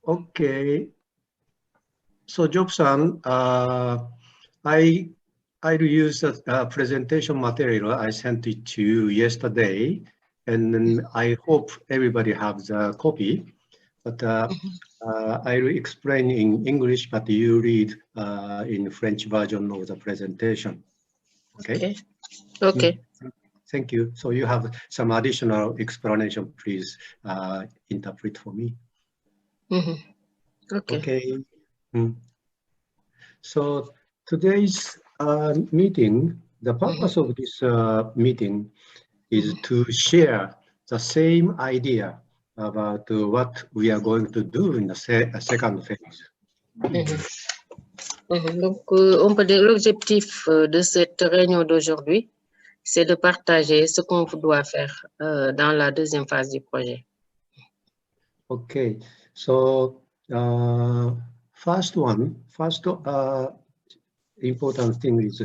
Okay. So, Job-san, I'll use the presentation material I sent it to you yesterday, and then I hope everybody has a copy. But I'll explain in English, but you read in French version of the presentation. Okay. Okay. Thank you. So you have some additional explanation, please interpret for me. Okay. So today's meeting, the purpose of this meeting is to share the same idea about what we are going to do in the second phase. Donc, on peut dire l'objectif de cette réunion d'aujourd'hui, c'est de partager ce qu'on doit faire dans la deuxième phase du projet. Okay, so first important thing is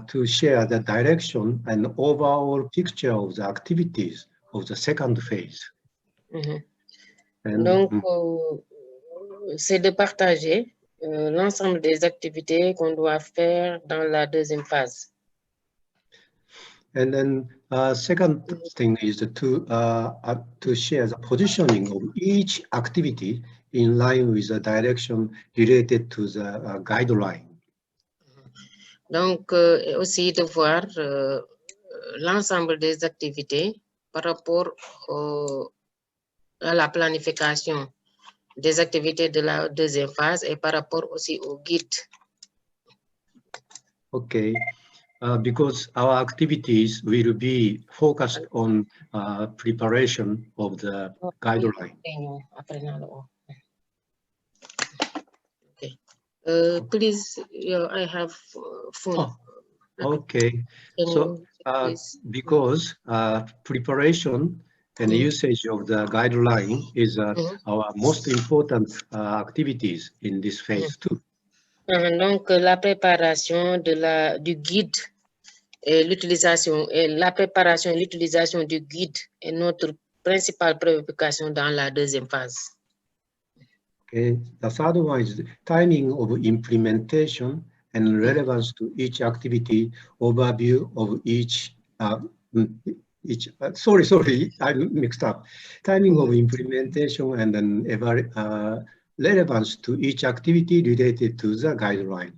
to share the direction and overall picture of the activities of the second phase. Donc, c'est de partager l'ensemble des activités qu'on doit faire dans la deuxième phase. And then second thing is to share the positioning of each activity in line with the direction related to the guideline. Donc, aussi de voir l'ensemble des activités par rapport à la planification des activités de la deuxième phase et par rapport aussi au guide. Okay, because our activities will be focused on preparation of the guideline. Okay. Please, I have phone. Okay, so because preparation and usage of the guideline is our most important activities in this phase too. Donc, la préparation du guide et l'utilisation du guide est notre principale préoccupation dans la deuxième phase. Okay, the third one is the timing of implementation and relevance to each activity, overview of each sorry, I mixed up. Timing of implementation and then relevance to each activity related to the guideline.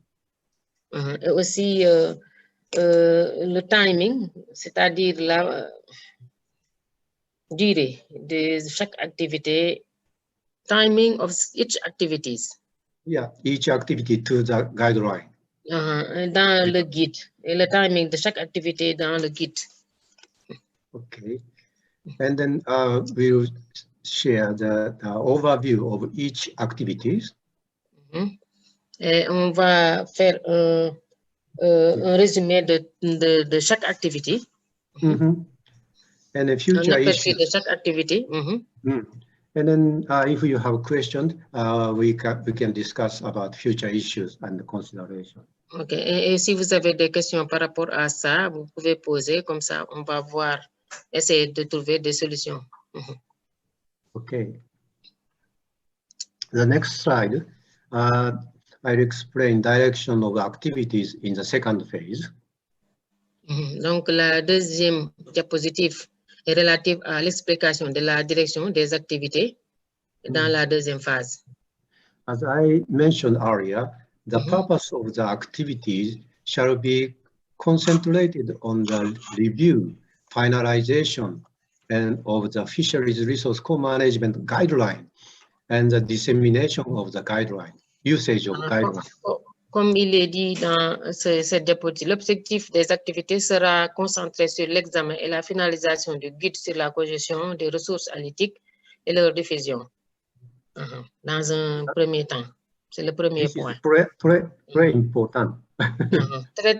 Et aussi le timing, c'est-à-dire la durée de chaque activité, timing of each activities. Yeah, each activity to the guideline. Dans le guide, et le timing de chaque activité dans le guide. Okay, and then we'll share the overview of each activities. Et on va faire un résumé de chaque activité. And the future issues. De chaque activité. And then if you have questions, we can discuss about future issues and consideration. Ok, et si vous avez des questions par rapport à ça, vous pouvez poser, comme ça on va voir, essayer de trouver des solutions. Okay. The next slide, I'll explain direction of activities in the second phase. Donc la deuxième diapositive est relative à l'explication de la direction des activités dans la deuxième phase. As I mentioned earlier, the purpose of the activities shall be concentrated on the review, finalization, and of the fisheries resource co-management guideline and the dissemination of the guideline, usage of guideline. Comme il est dit dans cette diapositive, l'objectif des activités sera concentré sur l'examen et la finalisation du guide sur la cogestion des ressources halieutiques et leur diffusion. Dans un premier temps. C'est le premier point. Très important.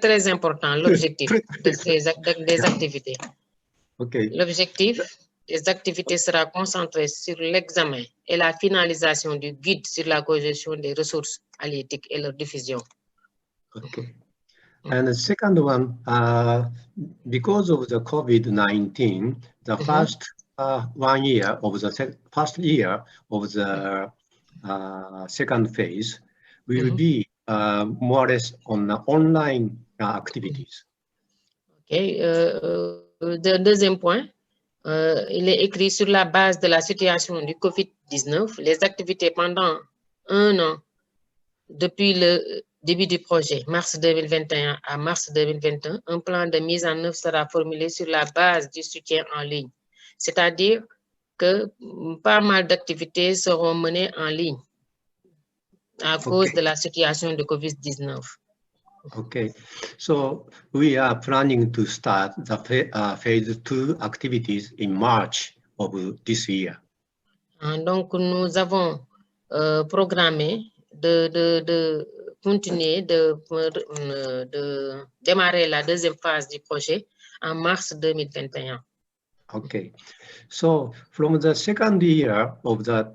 Très important, l'objectif des activités. Okay. L'objectif des activités sera concentré sur l'examen et la finalisation du guide sur la cogestion des ressources halieutiques et leur diffusion. Okay. And the second one, because of the COVID-19, the first 1 year of the first year of the second phase will be more or less on online activities. Okay. Le deuxième point, il est écrit sur la base de la situation du COVID-19, les activités pendant un an depuis le début du projet, mars 2021 à mars 2021, un plan de mise en œuvre sera formulé sur la base du soutien en ligne. C'est-à-dire que pas mal d'activités seront menées en ligne à cause de la situation de COVID-19. Okay, so we are planning to start the phase 2 activities in March of this year. Donc, nous avons programmé de continuer, de démarrer la deuxième phase du projet en mars 2021. Okay, so from the second year of the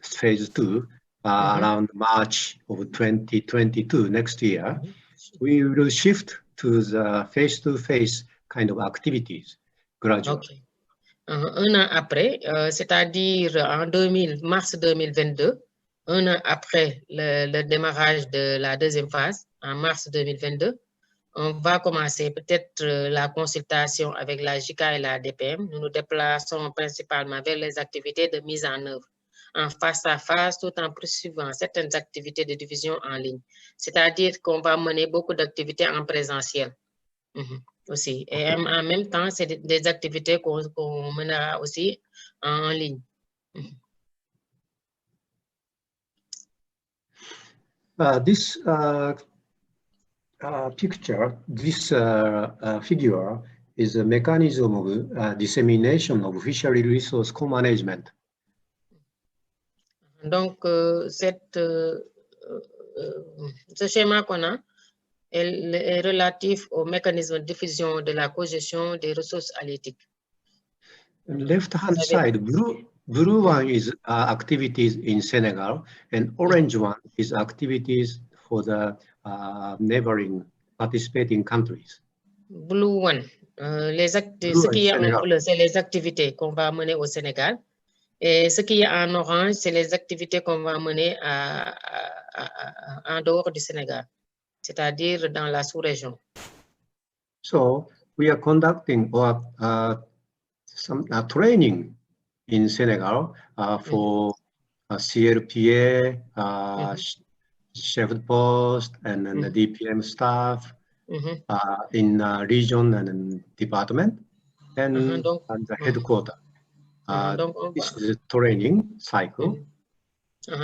phase 2, around March of 2022, next year, we will shift to the face-to-face kind of activities gradually. Okay. Un an après, c'est-à-dire en mars 2022, un an après le démarrage de la deuxième phase, en mars 2022, on va commencer peut-être la consultation avec la JICA et la DPM. Nous nous déplaçons principalement vers les activités de mise en œuvre en face à face, tout en poursuivant certaines activités de division en ligne. C'est-à-dire qu'on va mener beaucoup d'activités en présentiel aussi. Et en même temps, c'est des activités qu'on mènera aussi en ligne. This picture, this figure is a mechanism of dissemination of fishery resource co-management. Donc, ce schéma qu'on a est relatif au mécanisme de diffusion de la cogestion des ressources halieutiques. Left-hand side, blue one is activities in Senegal, and orange one is activities for the neighboring participating countries. Blue one, ce qui est en bleu, c'est les activités qu'on va mener au Sénégal. Et ce qui est en orange, c'est les activités qu'on va mener en dehors du Sénégal, c'est-à-dire dans la sous-région. So we are conducting some training in Senegal for CLPA, chef de poste, and then the DPM staff in region and department, and the headquarters. This is a training cycle.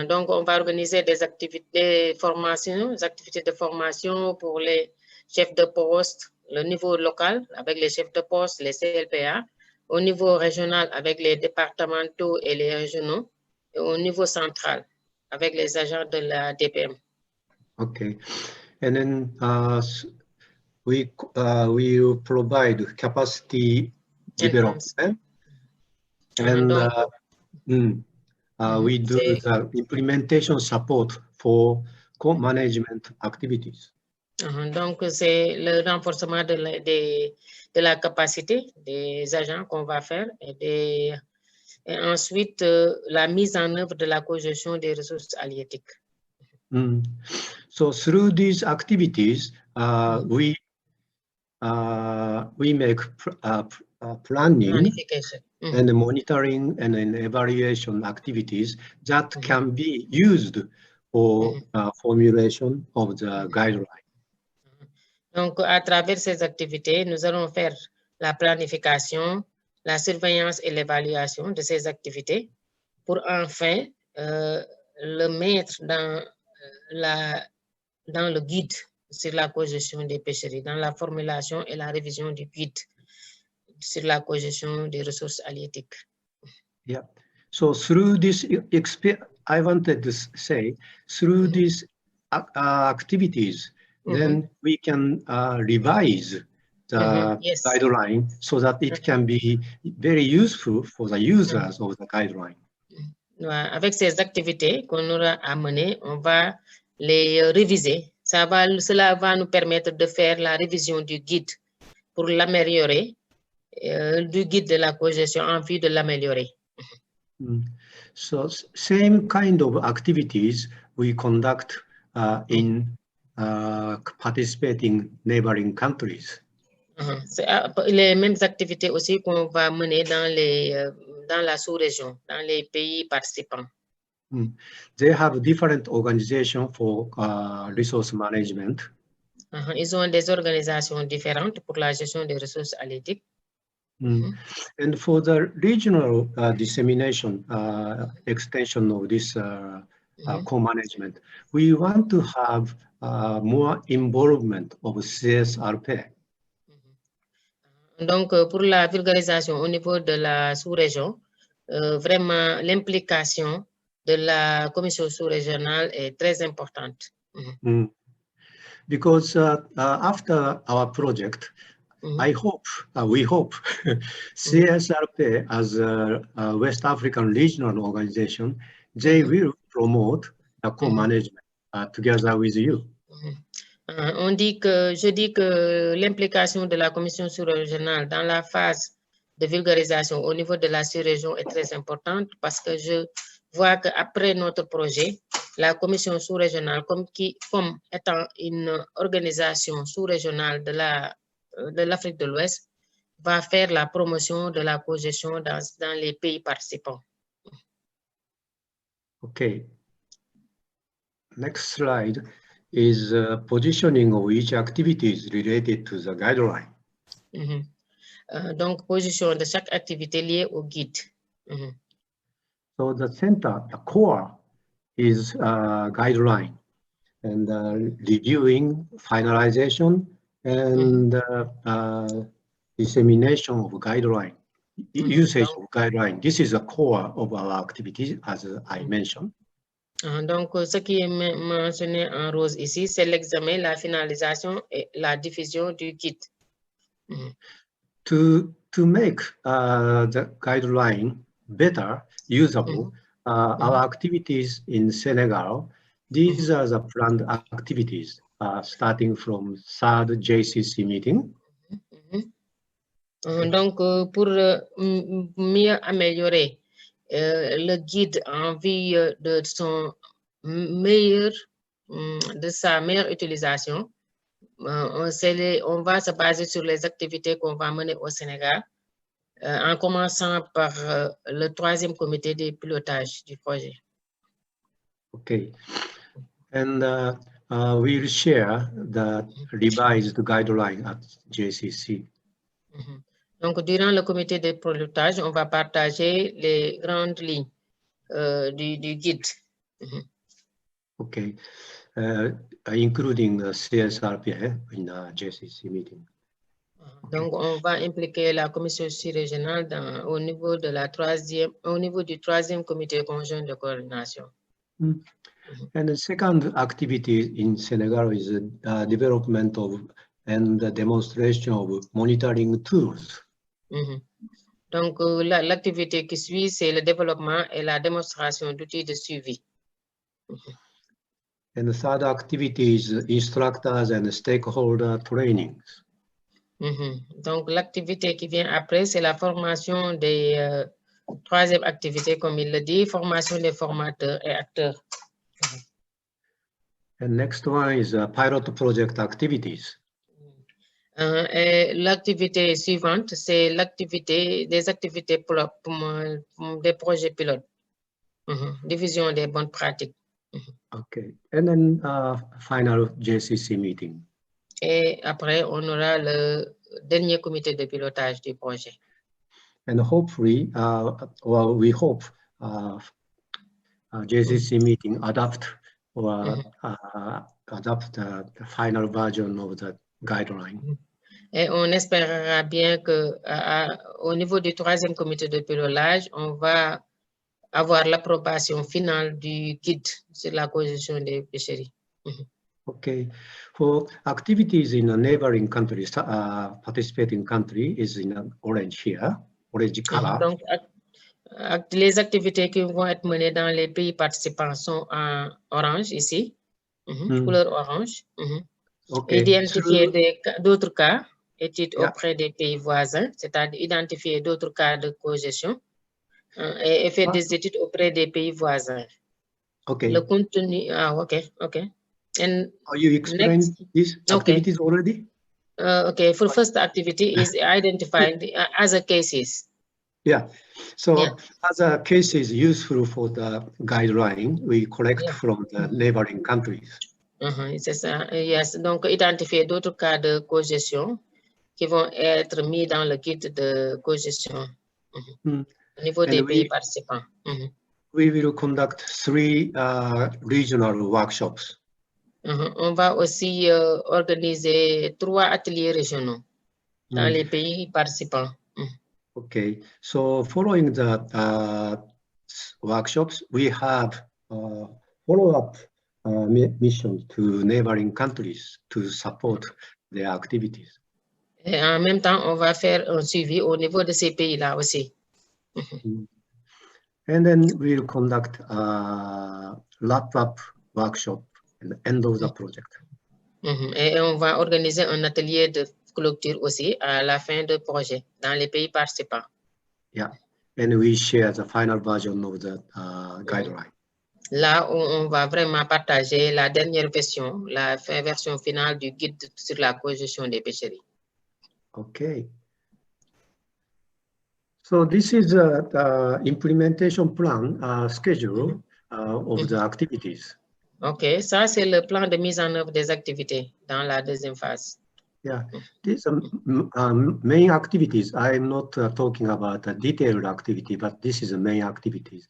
Donc, on va organiser des activités de formation pour les chefs de poste, le niveau local avec les chefs de poste, les CLPA, au niveau régional avec les départementaux et les régionaux, et au niveau central avec les agents de la DPM. Okay, and then we will provide capacity development. And we do the implementation support for co-management activities. Donc, c'est le renforcement de la capacité des agents qu'on va faire et ensuite la mise en œuvre de la cogestion des ressources halieutiques. So through these activities, we make planning and monitoring and evaluation activities that can be used for formulation of the guidelines. Donc, à travers ces activités, nous allons faire la planification, la surveillance et l'évaluation de ces activités pour enfin le mettre dans le guide sur la cogestion des pêcheries, dans la formulation et la révision du guide sur la cogestion des ressources halieutiques. Yeah. So through this I wanted to say, through these activities, then we can revise the guideline so that it can be very useful for the users of the guideline. Avec ces activités qu'on aura à mener, on va les réviser. Cela va nous permettre de faire la révision du guide pour l'améliorer, du guide de la cogestion en vue de l'améliorer. So same kind of activities we conduct in participating neighboring countries. C'est les mêmes activités aussi qu'on va mener dans la sous-région, dans les pays participants. They have different organizations for resource management. Ils ont des organisations différentes pour la gestion des ressources halieutiques. And for the regional dissemination, extension of this co-management, we want to have more involvement of CSRP. Donc, pour la vulgarisation au niveau de la sous-région, vraiment l'implication de la commission sous-régionale est très importante. Because after our project, we hope CSRP as a West African regional organization, they will promote the co-management together with you. Je dis que l'implication de la commission sous-régionale dans la phase de vulgarisation au niveau de la sous-région est très importante parce que je vois qu'après notre projet, la commission sous-régionale, comme étant une organisation sous-régionale de l'Afrique de l'Ouest, va faire la promotion de la cogestion dans les pays participants. Okay. Next slide is positioning of each activities related to the guideline. Donc, position de chaque activité liée au guide. So the center, the core is guideline and reviewing, finalization, and dissemination of guideline, usage of guideline. This is the core of our activities, as I mentioned. Donc, ce qui est mentionné en rose ici, c'est l'examen, la finalisation et la diffusion du guide. To make the guideline better, usable, our activities in Senegal, these are the planned activities starting from third JCC meeting. Donc, pour mieux améliorer le guide en vue de sa meilleure utilisation, on va se baser sur les activités qu'on va mener au Sénégal, en commençant par le 3e comité de pilotage du projet. Okay, and we'll share the revised guideline at JCC. Donc, durant le comité de pilotage, on va partager les grandes lignes du guide. Okay, including the CSRP in the JCC meeting. Donc, on va impliquer la commission sous-régionale au niveau du 3e comité conjoint de coordination. And the second activity in Senegal is development of and the demonstration of monitoring tools. Donc, l'activité qui suit, c'est le développement et la démonstration d'outils de suivi. And the third activity is instructors and stakeholder trainings. Donc, l'activité qui vient après, c'est la formation des 3e activité, comme il le dit, formation des formateurs et acteurs. And next one is pilot project activities. Et l'activité suivante, c'est des activités des projets pilotes, division des bonnes pratiques. Okay, and then final JCC meeting. Et après, on aura le dernier comité de pilotage du projet. And hopefully, we hope JCC meeting adapt the final version of the guideline. Et on espérera bien que au niveau du 3e comité de pilotage, on va avoir l'approbation finale du guide sur la cogestion des pêcheries. Okay, for activities in a neighboring countries, participating country is in orange here, orange color. Donc, les activités qui vont être menées dans les pays participants sont en orange ici, couleur orange. Okay. Identifier d'autres cas, études auprès des pays voisins, c'est-à-dire identifier d'autres cas de cogestion et faire des études auprès des pays voisins. Okay. Le contenu, okay. And you explained these activities already? Okay, for first activity is identifying the other cases. Yeah, so other cases useful for the guideline we collect from the neighboring countries. C'est ça, yes. Donc, identifier d'autres cas de cogestion qui vont être mis dans le guide de cogestion au niveau des pays participants. We will conduct 3 regional workshops. On va aussi organiser 3 ateliers régionaux dans les pays participants. Okay, so following the workshops, we have follow-up missions to neighboring countries to support their activities. Et en même temps, on va faire un suivi au niveau de ces pays-là aussi. And then we'll conduct a wrap-up workshop at the end of the project. Et on va organiser un atelier de clôture aussi à la fin du projet dans les pays participants. Yeah, and we share the final version of the guideline. Là, on va vraiment partager la dernière version, la version finale du guide sur la cogestion des pêcheries. Okay. So this is the implementation plan schedule of the activities. Okay, ça c'est le plan de mise en œuvre des activités dans la deuxième phase. Yeah, these main activities. I'm not talking about a detailed activity, but this is the main activities.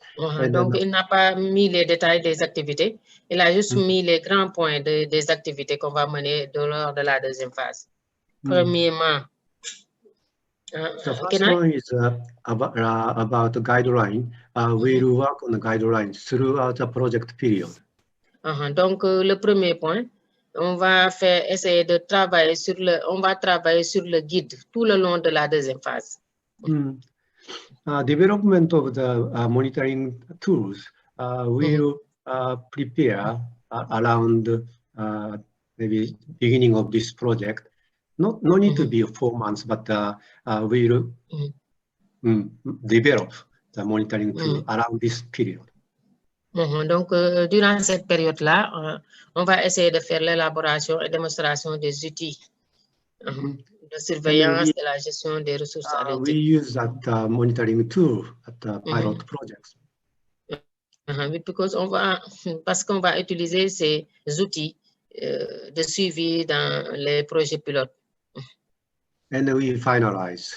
Donc, il n'a pas mis les détails des activités. Il a juste mis les grands points des activités qu'on va mener lors de la deuxième phase. Premièrement, the first one is about the guideline. We will work on the guidelines throughout the project period. Donc, le premier point, on va essayer de travailler on va travailler sur le guide tout le long de la deuxième phase. Development of the monitoring tools will prepare around maybe beginning of this project. No need to be 4 months, but we'll develop the monitoring tool around this period. Donc, durant cette période-là, on va essayer de faire l'élaboration et démonstration des outils de surveillance et la gestion des ressources halieutiques. We use that monitoring tool at the pilot projects. Parce qu'on va utiliser ces outils de suivi dans les projets pilotes. And we finalize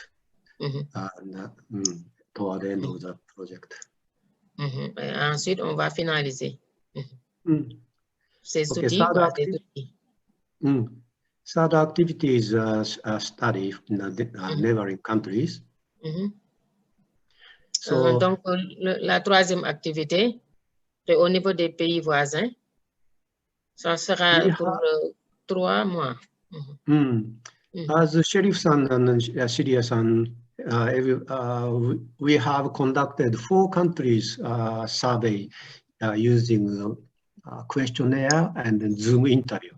toward the end of the project. Et ensuite, on va finaliser ces outils. Third activity is a study in the neighboring countries. So, donc, la troisième activité, c'est au niveau des pays voisins. Ça sera pour 3 mois. As Sheriff-san and Shiria-san, we have conducted 4 countries survey using questionnaire and Zoom interview.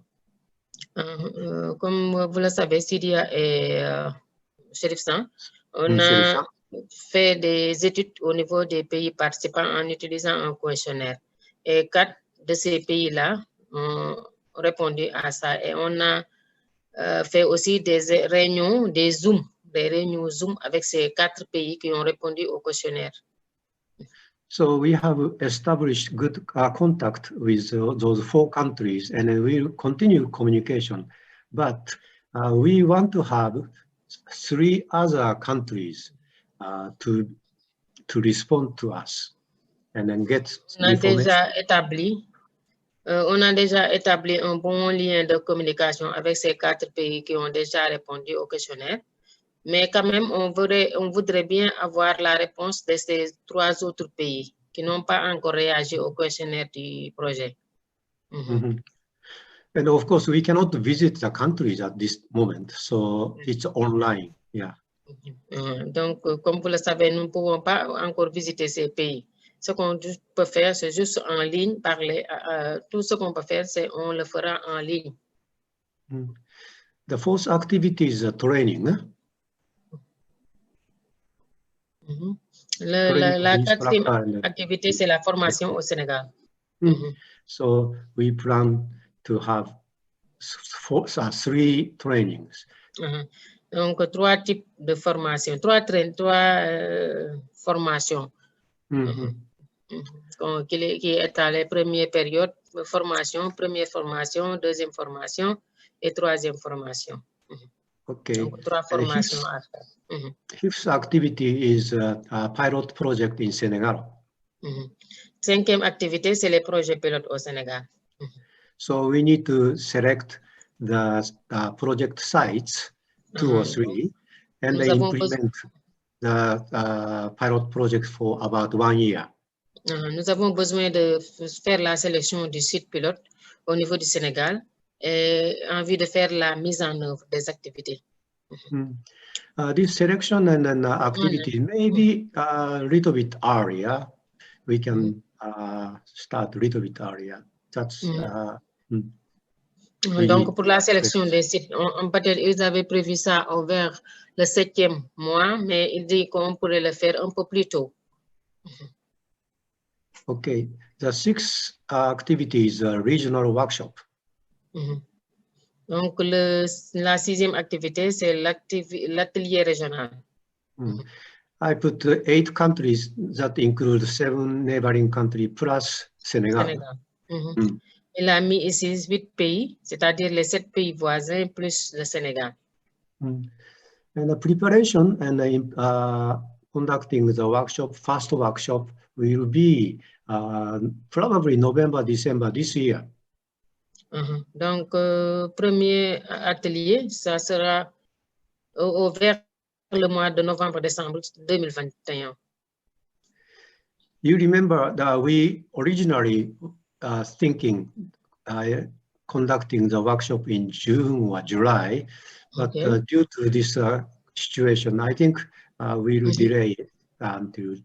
Comme vous le savez, Syria et Sheriff-san, on a fait des études au niveau des pays participants en utilisant un questionnaire. Et 4 de ces pays-là ont répondu à ça. Et on a fait aussi des réunions, des réunions Zoom avec ces 4 pays qui ont répondu au questionnaire. So we have established good contact with those 4 countries, and we will continue communication. But we want to have 3 other countries to respond to us, and then get information. On a déjà établi un bon lien de communication avec ces 4 pays qui ont déjà répondu au questionnaire. Mais quand même, on voudrait bien avoir la réponse de ces 3 autres pays qui n'ont pas encore réagi au questionnaire du projet. And of course, we cannot visit the countries at this moment, so it's online. Yeah. Donc, comme vous le savez, nous ne pouvons pas encore visiter ces pays. Ce qu'on peut faire, c'est juste en ligne, parler. Tout ce qu'on peut faire, c'est on le fera en ligne. The 4th activity is training. La quatrième activité, c'est la formation au Sénégal. So we plan to have 3 trainings. Donc, 3 types de formation, 3 formations. Qui est à la première période, première formation, deuxième formation et troisième formation. Okay. Donc, 3 formations à faire. Fifth activity is a pilot project in Senegal. 5e activité, c'est les projets pilotes au Sénégal. So we need to select the project sites, 2 or 3, and implement the pilot project for about 1 year. Nous avons besoin de faire la sélection du site pilote au niveau du Sénégal et en vue de faire la mise en œuvre des activités. This selection and then activity may be a little bit area. We can start a little bit area. That's donc, pour la sélection des sites, peut-être ils avaient prévu ça vers le 7e mois, mais ils disent qu'on pourrait le faire un peu plus tôt. Okay, the 6th activity is a regional workshop. Donc, la 6e activité, c'est l'atelier régional. I put 8 countries that include 7 neighboring countries plus Senegal. Il a mis ici 8 pays, c'est-à-dire les 7 pays voisins plus le Sénégal. And the preparation and conducting the workshop, first workshop, will be probably November, December this year. Donc, premier atelier, ça sera vers le mois de novembre-décembre 2021. You remember that we originally thinking conducting the workshop in June or July, but due to this situation, I think we will delay it until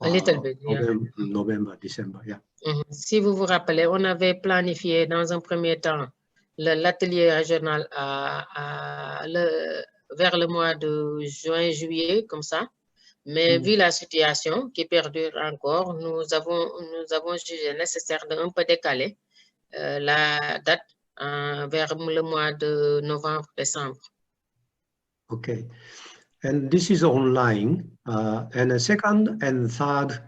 a little bit, November, December. Yeah. Si vous vous rappelez, on avait planifié dans un premier temps l'atelier régional vers le mois de juin, juillet, comme ça. Mais vu la situation qui perdure encore, nous avons jugé nécessaire d'un peu décaler la date vers le mois de novembre, décembre. Okay. And this is online. And the second and third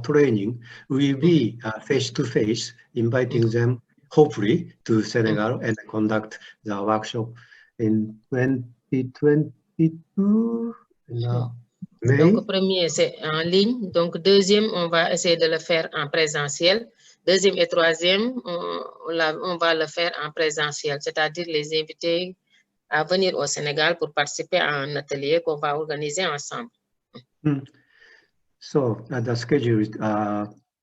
training will be face-to-face, inviting them hopefully to Senegal and conduct the workshop in 2022. May. Donc, premier, c'est en ligne. Donc, deuxième, on va essayer de le faire en présentiel. Deuxième et troisième, on va le faire en présentiel, c'est-à-dire les inviter à venir au Sénégal pour participer à un atelier qu'on va organiser ensemble. So, the schedule,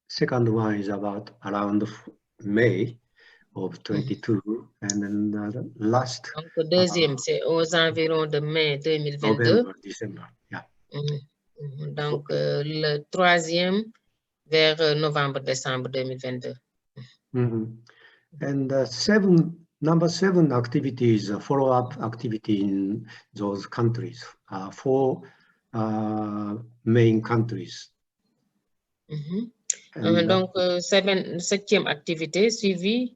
second one is about around May of 22, and then the last. Donc, le deuxième, c'est aux environs de mai 2022. November, December, yeah. Donc, le troisième vers novembre-décembre 2022. And number 7 activity is a follow-up activity in those countries, 4 main countries. Donc, 7e activité suivie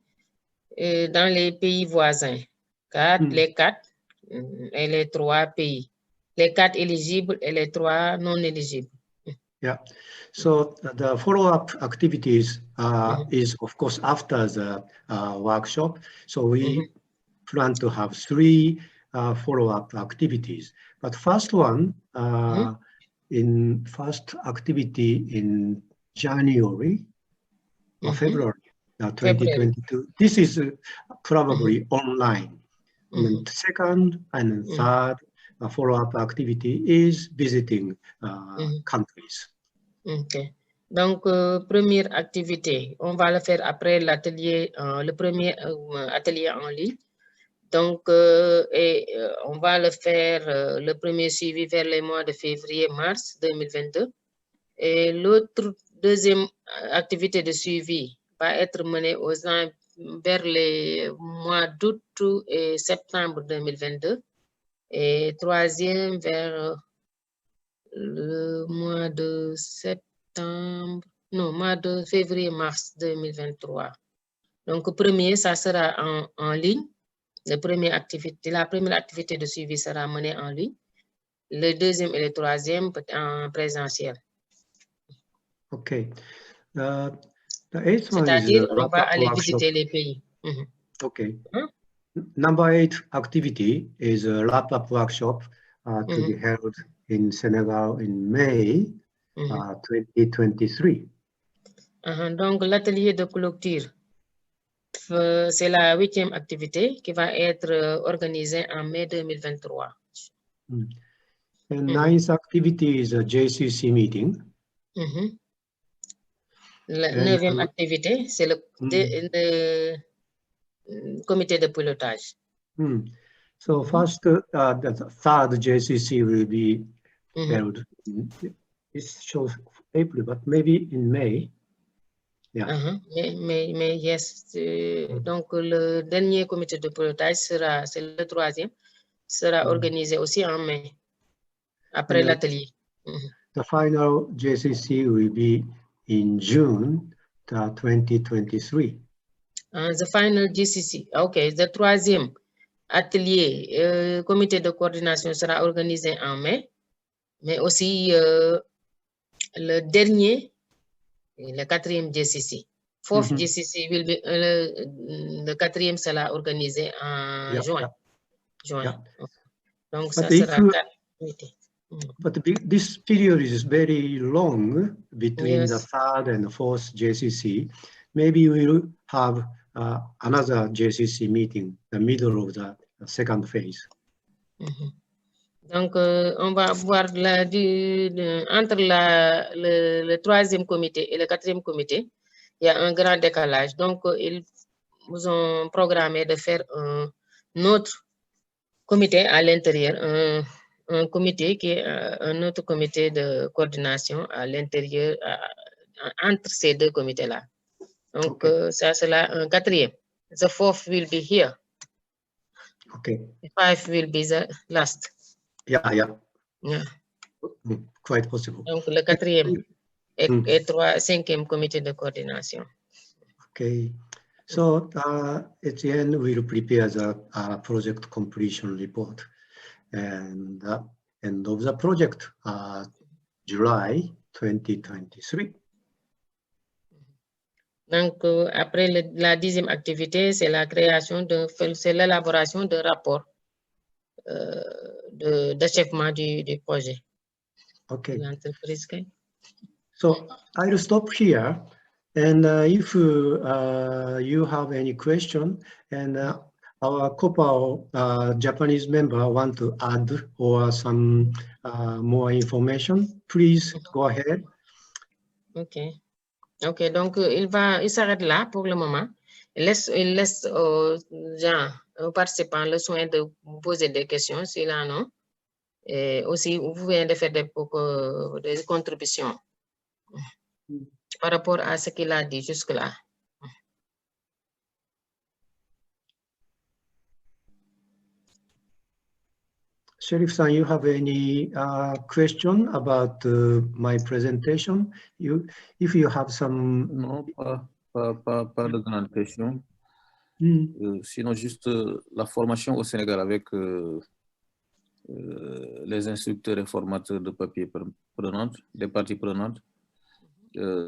dans les pays voisins, les 4 et les 3 pays. Les 4 éligibles et les 3 non éligibles. Yeah, so the follow-up activities is of course after the workshop. So we plan to have 3 follow-up activities. But first one, first activity in January or February 2022. This is probably online. And second and third follow-up activity is visiting countries. Okay. Donc, première activité, on va le faire après l'atelier, le premier atelier en ligne. Donc, on va le faire le premier suivi vers les mois de février-mars 2022. Et l'autre deuxième activité de suivi va être menée vers les mois d'août et septembre 2022. Et troisième vers le mois de septembre, non, mois de février-mars 2023. Donc, premier, ça sera en ligne. La première activité de suivi sera menée en ligne. Le deuxième et le troisième en présentiel. Okay. The eighth one is C'est-à-dire, a on va wrap-up aller workshop. visiter les pays. Okay. Hein? Number 8 activity is a wrap-up workshop to be held in Senegal in May 2023. Donc, l'atelier de clôture, c'est la 8e activité qui va être organisée en mai 2023. And ninth activity is a JCC meeting. La 9e activité, c'est le comité de pilotage. So first, the third JCC will be held. It shows April, but maybe in May. Yeah. Mais yes. Donc, le dernier comité de pilotage sera, c'est le 3e, sera organisé aussi en mai, après l'atelier. The final JCC will be in June 2023. The final GCC, okay, le 3e atelier, comité de coordination sera organisé en mai, mais aussi le dernier, le 4e GCC. Fourth GCC will be, le 4e sera organisé en juin. Donc, ça sera 4 unités. But this period is very long between the third and fourth JCC. Maybe we'll have another JCC meeting, the middle of the second phase. Donc, on va voir entre le 3e comité et le 4e comité, il y a un grand décalage. Donc, ils nous ont programmé de faire un autre comité à l'intérieur, un comité qui est un autre comité de coordination à l'intérieur, entre ces deux comités-là. Donc, ça sera un 4e. The 4th will be here. Okay. The 5th will be the last. Yeah. Quite possible. Donc, le 4e et 5e comité de coordination. Okay. So, at the end, we'll prepare the project completion report. And end of the project, July 2023. Donc, après la 10e activité, c'est l'élaboration de rapport d'achèvement du projet. Okay. So I'll stop here. And if you have any question, and our COPA Japanese member want to add or some more information, please go ahead. Ok, donc il s'arrête là pour le moment. Il laisse aux gens, aux participants le soin de poser des questions s'il en a. Et aussi, vous pouvez faire des contributions par rapport à ce qu'il a dit jusque-là. Sherif-san, you have any question about my presentation? If you have some... Non, pas de grande question. Sinon, juste la formation au Sénégal avec les instructeurs et formateurs de papier prenantes, des parties prenantes.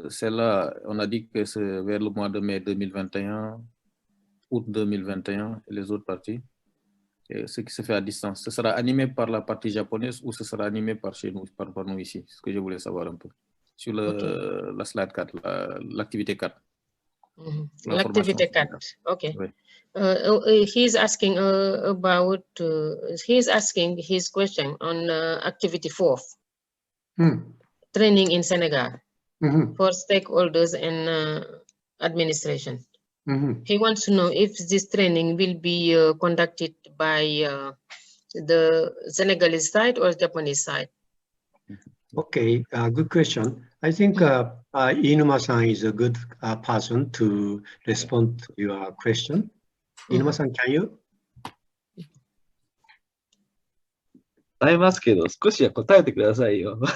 Celle-là, on a dit que c'est vers le mois de mai 2021, août 2021 et les autres parties. Et ce qui se fait à distance, ce sera animé par la partie japonaise ou ce sera animé par chez nous, par nous ici? C'est ce que je voulais savoir un peu. Sur la slide 4, l'activité 4. L'activité 4, ok. Oui. He's asking he's asking his question on activity 4, training in Senegal for stakeholders and administration. He wants to know if this training will be conducted by the Senegalese side or Japanese side. Okay, good question. I think Inuma-san is a good person to respond to your question. Inuma-san, can you? 答えますけど、少しは答えてくださいよ。参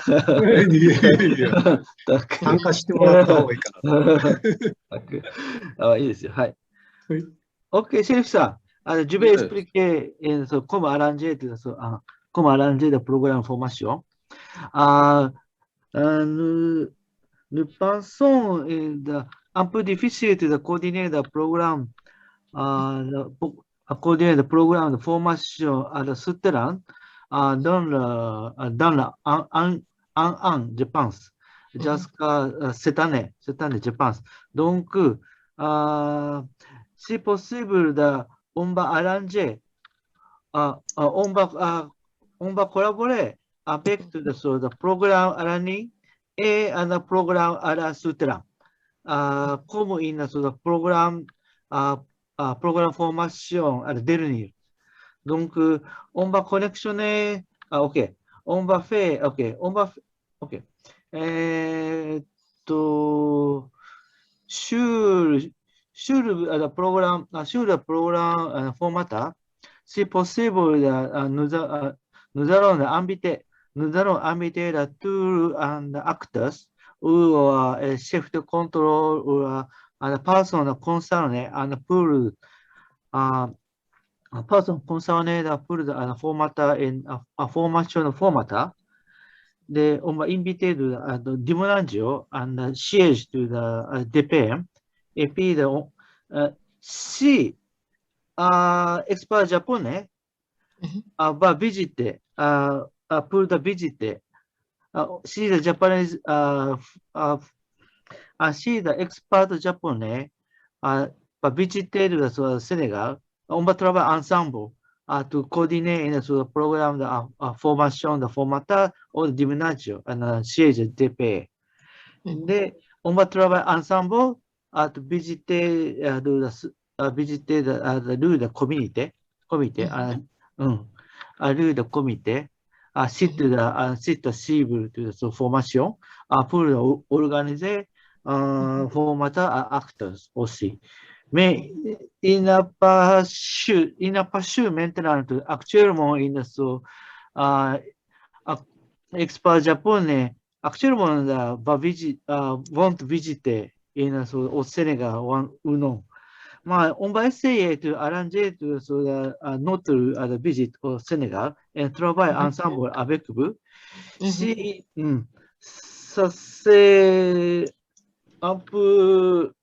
加してもらった方がいいかな。いいですよ。はい。な。OK, シェリフさん、je vais expliquer comment arranger, comment arranger le programme formation. Nous pensons un peu difficile de coordonner le programme, coordonner le programme de formation à la souterrain dans un, je pense, jusqu'à cette année, je pense. Donc, si possible, on va arranger, on va collaborer avec le programme running et un programme à la souterrain. Comme in le programme formation à dernier. Donc, on va connectionner, ok, on va faire, ok, ok. Sur le programme format, si possible, nous allons inviter tous les acteurs ou chef de contrôle ou la personne concernée pour person concerned pour the format in formation format. On va inviter le déménageur and siège de la DPM. Et puis, si expert japonais va visiter, pour visiter, si le Japanese, si the expert japonais va visiter le Sénégal, on va travailler ensemble to coordinate le programme de formation de formateur ou de déménageur en siège DPM. On va travailler ensemble à visiter le comité, le comité, site cible de la formation pour organiser formateur à acteurs aussi. Mais il n'a pas su maintenant, actuellement, expert japonais actuellement vont visiter au Sénégal ou non. On va essayer d'arranger notre visite au Sénégal et travailler ensemble avec vous. Si ça c'est un peu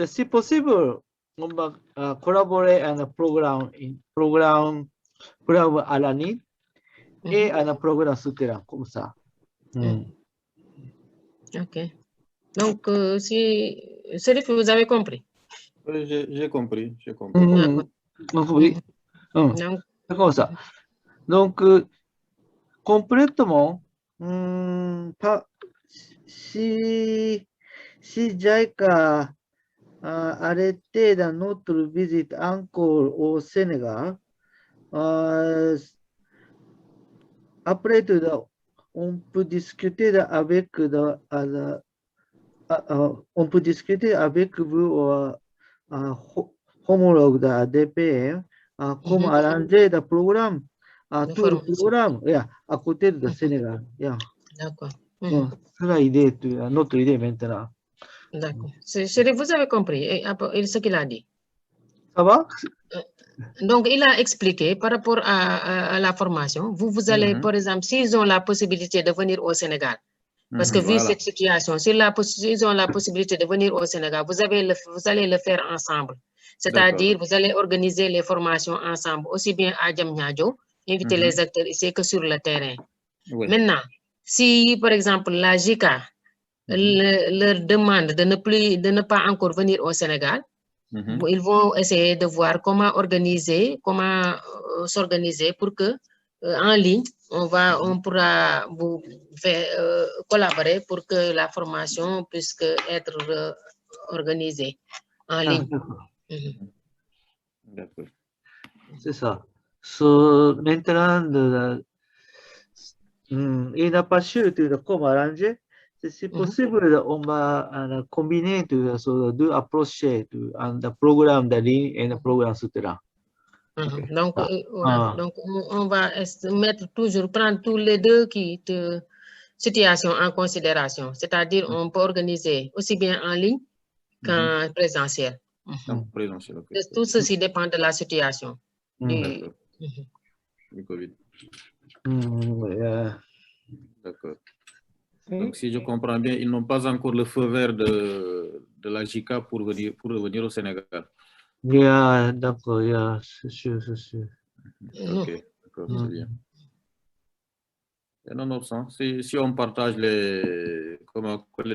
si possible, on va collaborer à un programme à l'année et à un programme souterrain comme ça. Ok. Donc, si Serif, vous avez compris? Oui, j'ai compris. Oui. C'est comme ça. Donc, complètement, si JICA arrêtait notre visite encore au Sénégal, après on peut discuter avec vous homologue de DPM comment arranger le programme, tout le programme à côté de Sénégal. D'accord. C'est l'idée, notre idée maintenant. D'accord. Vous avez compris ce qu'il a dit? Ça va? Donc, il a expliqué par rapport à la formation. Vous allez, par exemple, s'ils ont la possibilité de venir au Sénégal, parce que vu cette situation, s'ils ont la possibilité de venir au Sénégal, vous allez le faire ensemble. C'est-à-dire, vous allez organiser les formations ensemble, aussi bien à Diamniadio, inviter les acteurs ici que sur le terrain. Oui. Maintenant, si, par exemple, la JICA leur demande de ne pas encore venir au Sénégal, ils vont essayer de voir comment s'organiser pour que, en ligne, on pourra vous faire collaborer pour que la formation puisse être organisée en ligne. D'accord. C'est ça. Maintenant, il n'a pas su comment arranger. C'est possible, on va combiner deux approches, un programme de ligne et un programme souterrain. Donc, donc on va mettre toujours, prendre tous les deux situations en considération. C'est-à-dire, on peut organiser aussi bien en ligne qu'en présentiel. Présentiel, ok. Tout ceci dépend de la situation du Covid. D'accord. Okay. Donc, si je comprends bien, ils n'ont pas encore le feu vert de la JICA pour revenir au Sénégal. D'accord, c'est sûr. Ok, d'accord, c'est bien. Et dans notre sens, si on partage les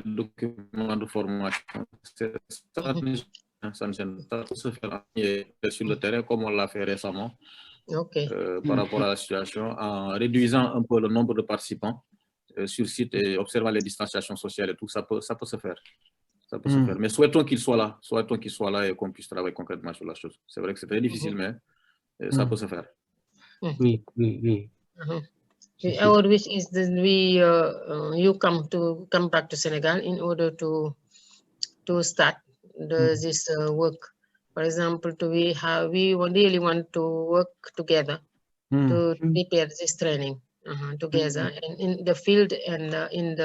documents de formation, ça ne gêne pas de se faire sur le terrain comme on l'a fait récemment par rapport à la situation, en réduisant un peu le nombre de participants sur site et observant les distanciations sociales et tout, ça peut se faire. Ça peut se faire. Mais souhaitons qu'il soit là et qu'on puisse travailler concrètement sur la chose. C'est vrai que c'est très difficile, mais ça peut se faire. Oui. Our wish is that you come back to Senegal in order to start this work. For example, we really want to work together to prepare this training together and in the field and in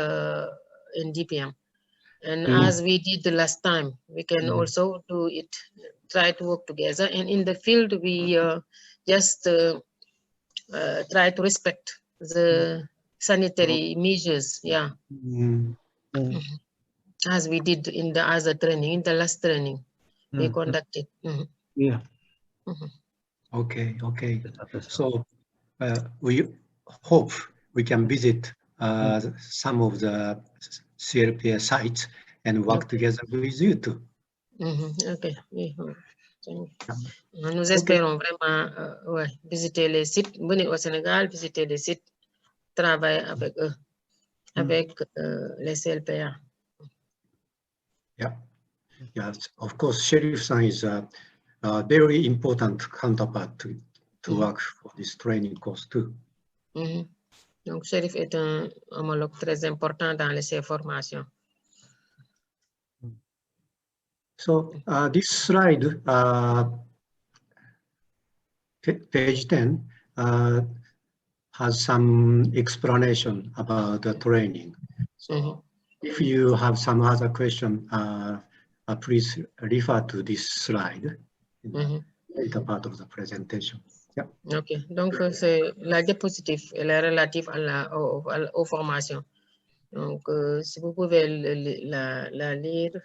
DPM. And as we did the last time, we can also do it, try to work together. And in the field, we just try to respect the sanitary measures, as we did in the other training, in the last training we conducted. Okay. So we hope we can visit some of the CLPA sites and work together with you too. Okay. Nous espérons vraiment visiter les sites, venir au Sénégal, visiter les sites, travailler avec eux, avec les CLPA. Yes, of course, Sheriff-san is a very important counterpart to work for this training course too. Donc, Sheriff est un homologue très important dans ces formations. So this slide, page 10, has some explanation about the training. So if you have some other question, please refer to this slide in the later part of the presentation. Ok, donc c'est la diapositive, elle est relative aux formations. Donc, si vous pouvez la lire,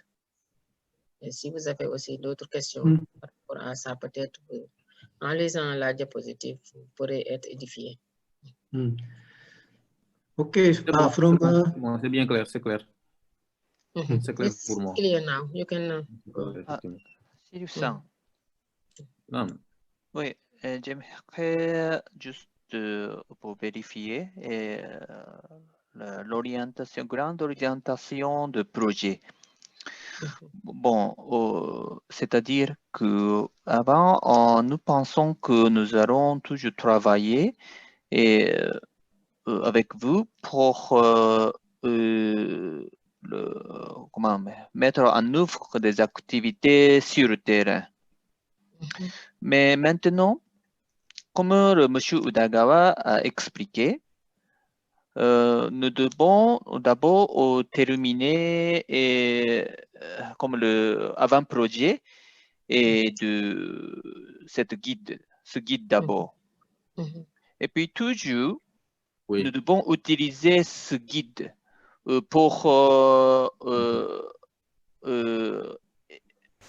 et si vous avez aussi d'autres questions par rapport à ça, peut-être en lisant la diapositive, vous pourrez être édifié. Ok, c'est bien clair, c'est clair. C'est clair pour moi. Clear now. You can. Sirius-san. Oui, j'aimerais juste pour vérifier l'orientation, grande orientation de projet. Bon, c'est-à-dire que avant, nous pensons que nous allons toujours travailler avec vous pour mettre en œuvre des activités sur le terrain. Mais maintenant, comme le monsieur Udagawa a expliqué, nous devons d'abord terminer comme le avant-projet et de ce guide d'abord. Et puis toujours, nous devons utiliser ce guide pour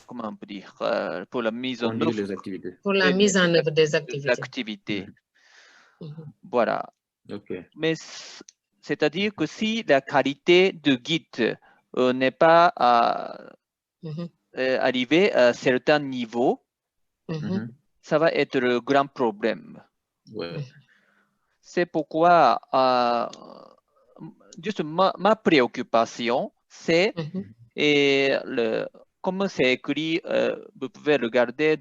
comment on peut dire, pour la mise en œuvre des activités. Pour la mise en œuvre des activités. Voilà. Okay. Mais c'est-à-dire que si la qualité de guide n'est pas arrivée à un certain niveau, ça va être un grand problème. C'est pourquoi juste ma préoccupation, c'est comme c'est écrit, vous pouvez regarder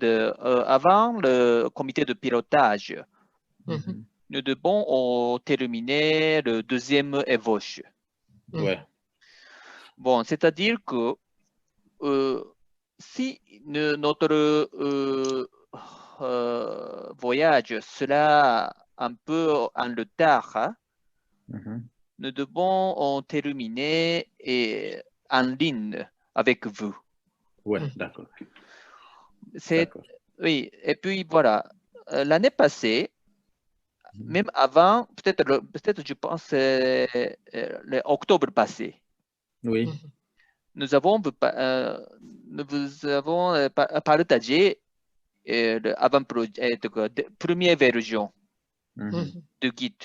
avant le comité de pilotage. Nous devons terminer le deuxième ébauche. Bon, c'est-à-dire que si notre voyage sera un peu en retard, hein, nous devons terminer en ligne avec vous. Oui, d'accord. Oui, et puis voilà, l'année passée, même avant, peut-être je pense l'octobre passé, oui. nous avons partagé première version de guide.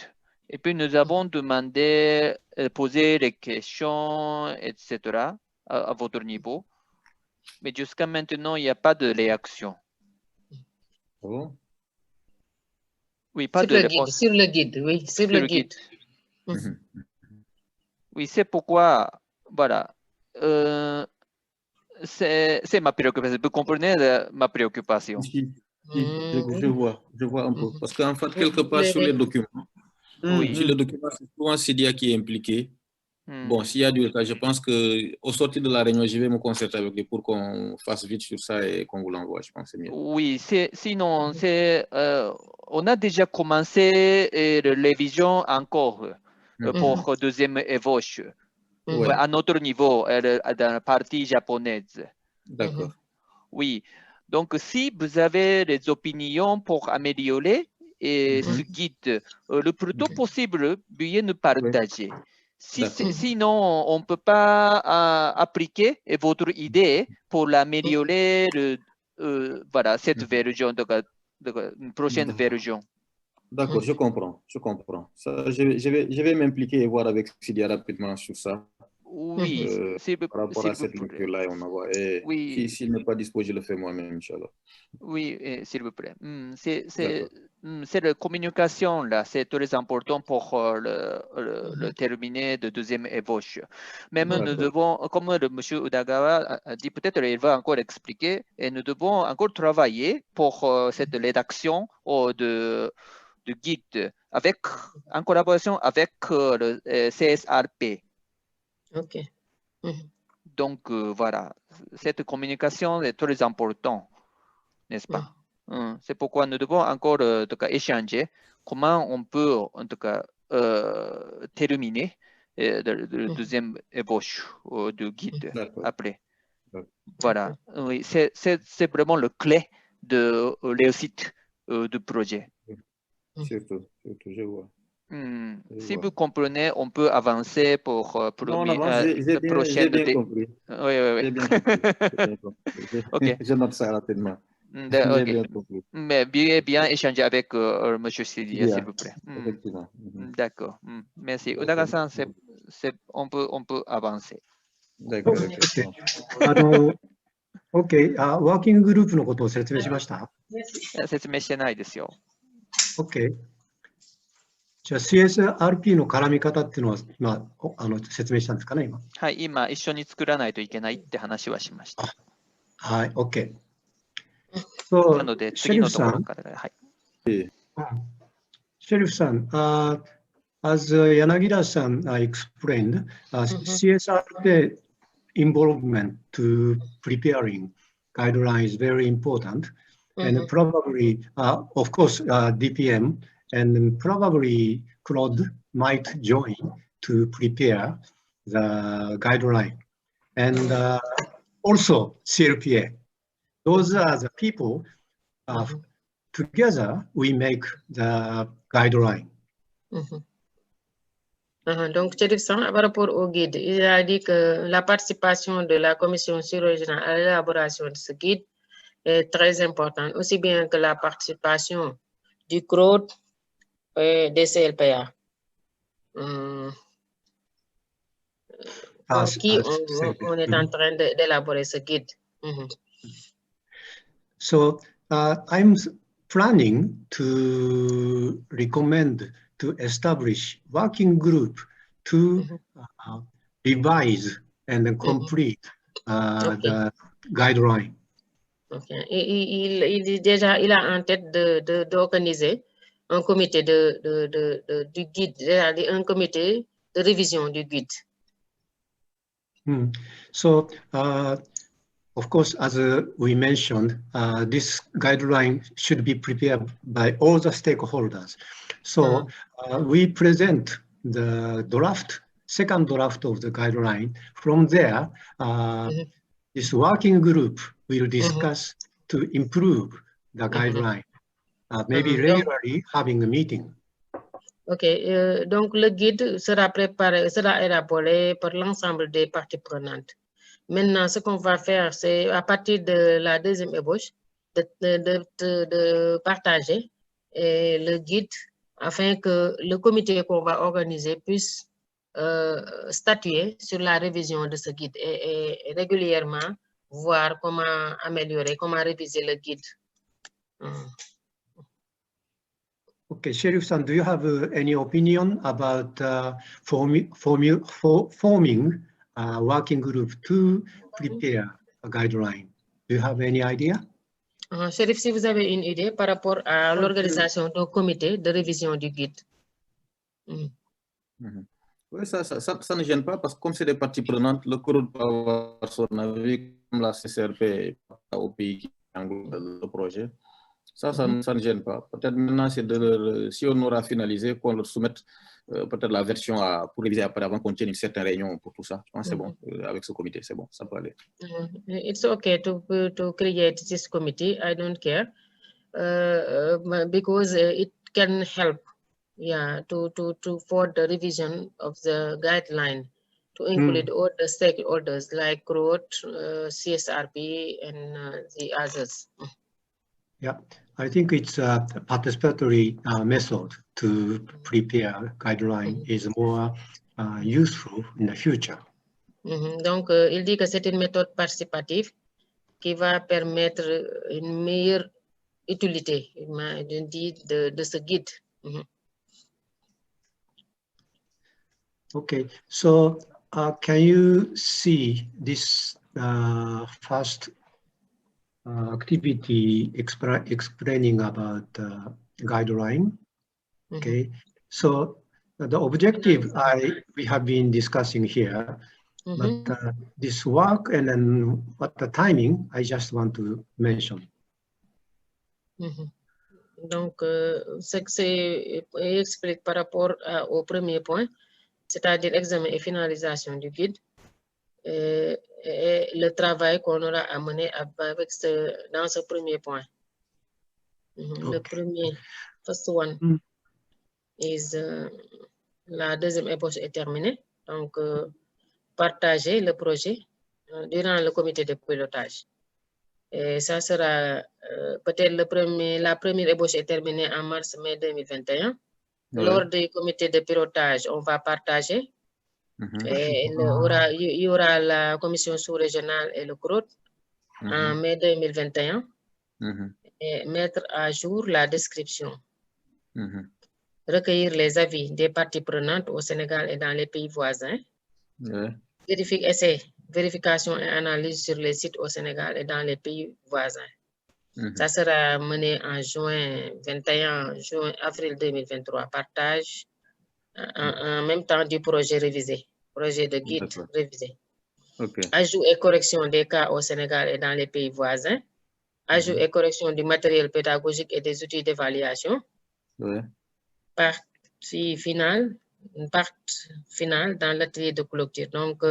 Et puis nous avons demandé, posé les questions, etc. à votre niveau. Mais jusqu'à maintenant, il n'y a pas de réaction. Oh. Oui, pas de réponse. Sur le guide, oui, sur le guide. Oui, c'est pourquoi, voilà, c'est ma préoccupation. Vous comprenez ma préoccupation? Je vois un peu. Parce qu'en fait, quelque part sur les documents, sur le document, c'est souvent CDA qui est impliqué. Bon, s'il y a du retard, je pense qu'au sortir de la réunion, je vais me concerter avec lui pour qu'on fasse vite sur ça et qu'on vous l'envoie. Je pense que c'est mieux. Oui, sinon, on a déjà commencé la révision encore pour deuxième ébauche. À notre niveau, dans la partie japonaise. D'accord. Oui. Donc, si vous avez des opinions pour améliorer ce guide, le plus tôt possible, veuillez nous partager. Sinon, on ne peut pas appliquer votre idée pour l'améliorer, voilà, cette version, une prochaine version. D'accord, je comprends. Ça, je vais m'impliquer et voir avec Sidia rapidement sur ça. Oui, par rapport à cette lecture-là, on envoie. Et s'il n'est pas disposé, je le fais moi-même, Inch'Allah. Oui, s'il vous plaît. C'est la communication, là, c'est très important pour le terminer de deuxième ébauche. Même nous devons, comme le monsieur Udagawa a dit, peut-être il va encore expliquer, et nous devons encore travailler pour cette rédaction de guide en collaboration avec le CSRP. OK. Donc, voilà, cette communication est très importante, n'est-ce pas? C'est pourquoi nous devons encore échanger comment on peut, en tout cas, terminer le deuxième ébauche du guide après. Voilà, oui, c'est vraiment le clé de réussite du projet. Surtout, je vois. Si vous comprenez, on peut avancer pour le prochain. J'ai bien compris. Oui. Okay. Je note ça rapidement. J'ai bien compris. Mais bien échanger avec M. Sidia, s'il vous plaît. Effectivement. D'accord. Merci. Udaga-san, on peut avancer. D'accord. OK。ワーキンググループのことを説明しました？説明してないですよ。OK。じゃあ CSRP の絡み方っていうのは今説明したんですかね、今。はい、今一緒に作らないといけないって話はしました。はい、OK。なので次のところから、はい。シェリフさん、as Yanagira-san explained, CSRP involvement to preparing guidelines is very important, and probably, of course, DPM and probably Claude might join to prepare the guideline, and also CLPA. Those are the people. Together, we make the guideline. Donc, par rapport au guide, il a dit que la participation de la commission sur-régionale à l'élaboration de ce guide est très importante, aussi bien que la participation du CROD et des CLPA. Pour qui on est en train d'élaborer ce guide. So, I'm planning to recommend to establish working group to revise and complete the guideline. Okay. Il a en tête d'organiser un comité du guide, un comité de révision du guide. So, of course, as we mentioned, this guideline should be prepared by all the stakeholders. So we present the second draft of the guideline. From there, this working group will discuss to improve the guideline, maybe regularly having a meeting. Ok, donc le guide sera élaboré par l'ensemble des parties prenantes. Maintenant, ce qu'on va faire, c'est à partir de la deuxième ébauche, de partager le guide afin que le comité qu'on va organiser puisse statuer sur la révision de ce guide et régulièrement voir comment améliorer, comment réviser le guide. Okay, Sheriff-san, do you have any opinion about forming a working group to prepare a guideline? Do you have any idea? Sheriff, si vous avez une idée par rapport à l'organisation d'un comité de révision du guide. Oui, ça ne gêne pas parce que comme c'est des parties prenantes, le CROD peut avoir son avis, comme la CCRP au pays qui englobe le projet. Ça ne gêne pas. Peut-être maintenant, c'est si on aura finalisé, qu'on leur soumette peut-être la version pour réviser après avant qu'on tienne une certaine réunion pour tout ça. Je pense que c'est bon. Avec ce comité, c'est bon, ça peut aller. It's okay to create this committee. I don't care because it can help, for the revision of the guideline to include all the stakeholders like CROD, CSRP, and the others. Yeah, I think it's a participatory method to prepare guideline is more useful in the future. Donc, il dit que c'est une méthode participative qui va permettre une meilleure utilité de ce guide. Okay, so can you see this first activity explaining about guideline? Okay, so the objective we have been discussing here, but this work and then what the timing I just want to mention. Donc, ce que explique par rapport au premier point, c'est-à-dire examen et finalisation du guide, et le travail qu'on aura à mener dans ce premier point. Le premier, first one, is la deuxième ébauche est terminée. Donc, partager le projet durant le comité de pilotage. Et ça sera peut-être la première ébauche est terminée en mars-mai 2021. Lors du comité de pilotage, on va partager. Et il y aura la commission sous-régionale et le CROD en mai 2021 et mettre à jour la description. Recueillir les avis des parties prenantes au Sénégal et dans les pays voisins. Vérification et analyse sur les sites au Sénégal et dans les pays voisins. Ça sera mené en avril 2023. Partage en même temps du projet révisé, projet de guide révisé. Ajout et correction des cas au Sénégal et dans les pays voisins. Ajout et correction du matériel pédagogique et des outils d'évaluation. Partie finale dans l'atelier de clôture. Donc,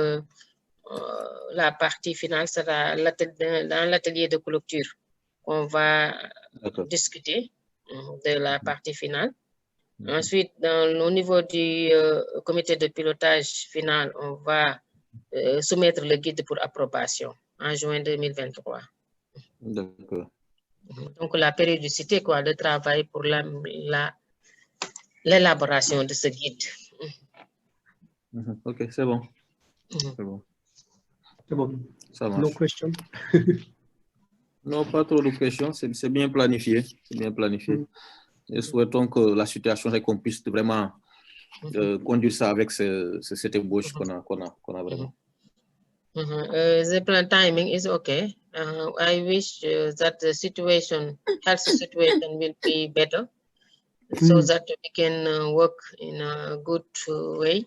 la partie finale sera dans l'atelier de clôture. On va discuter de la partie finale. Ensuite, au niveau du comité de pilotage final, on va soumettre le guide pour approbation en juin 2023. D'accord. Donc, la périodicité de travail pour l'élaboration de ce guide. Ok, c'est bon. C'est bon. C'est bon. Ça marche. No question. Non, pas trop de questions. C'est bien planifié. C'est bien planifié. Et souhaitons que la situation, c'est qu'on puisse vraiment conduire ça avec cette ébauche qu'on a vraiment. The plan timing is okay. I wish that the health situation will be better so that we can work in a good way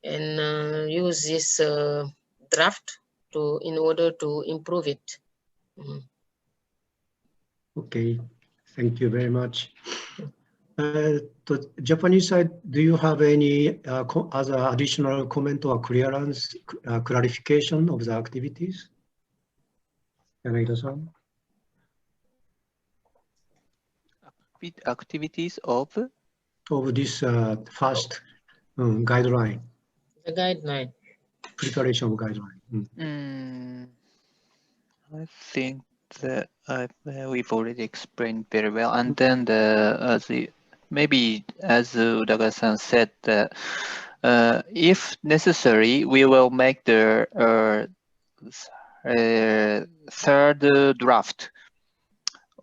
and use this draft in order to improve it. Okay, thank you very much. The Japanese side, do you have any other additional comment or clearance, clarification of the activities? Yanaida-san? Activities of this first guideline. The guideline. Preparation guideline. I think that we've already explained very well. And then maybe as Udaga-san said, if necessary, we will make the third draft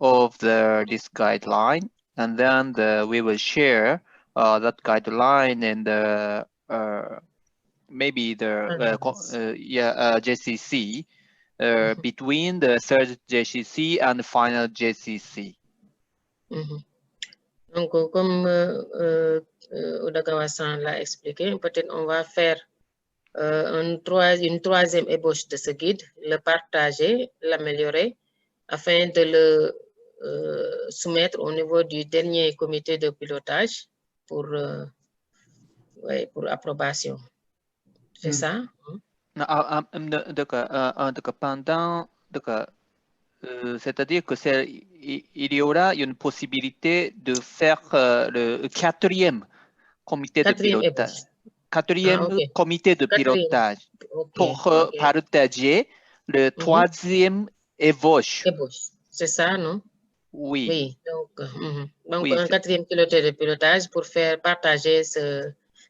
of this guideline, and then we will share that guideline and maybe the JCC between the third JCC and the final JCC. Donc, comme Udagawa-san l'a expliqué, peut-être on va faire une troisième ébauche de ce guide, le partager, l'améliorer, afin de le soumettre au niveau du dernier comité de pilotage pour approbation. C'est ça? C'est-à-dire que il y aura une possibilité de faire le quatrième comité de pilotage. Quatrième comité de pilotage pour partager le troisième ébauche. C'est ça, non? Oui. Oui. Donc un quatrième comité de pilotage pour faire partager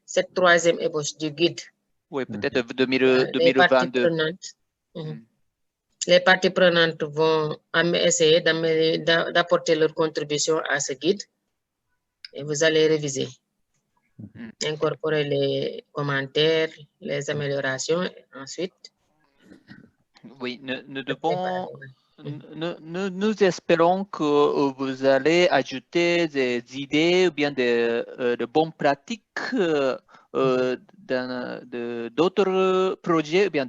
cette troisième ébauche du guide. Oui, peut-être 2022. Les parties prenantes vont essayer d'apporter leur contribution à ce guide et vous allez réviser, incorporer les commentaires, les améliorations et ensuite. Oui, nous espérons que vous allez ajouter des idées ou bien de bonnes pratiques d'autres projets ou bien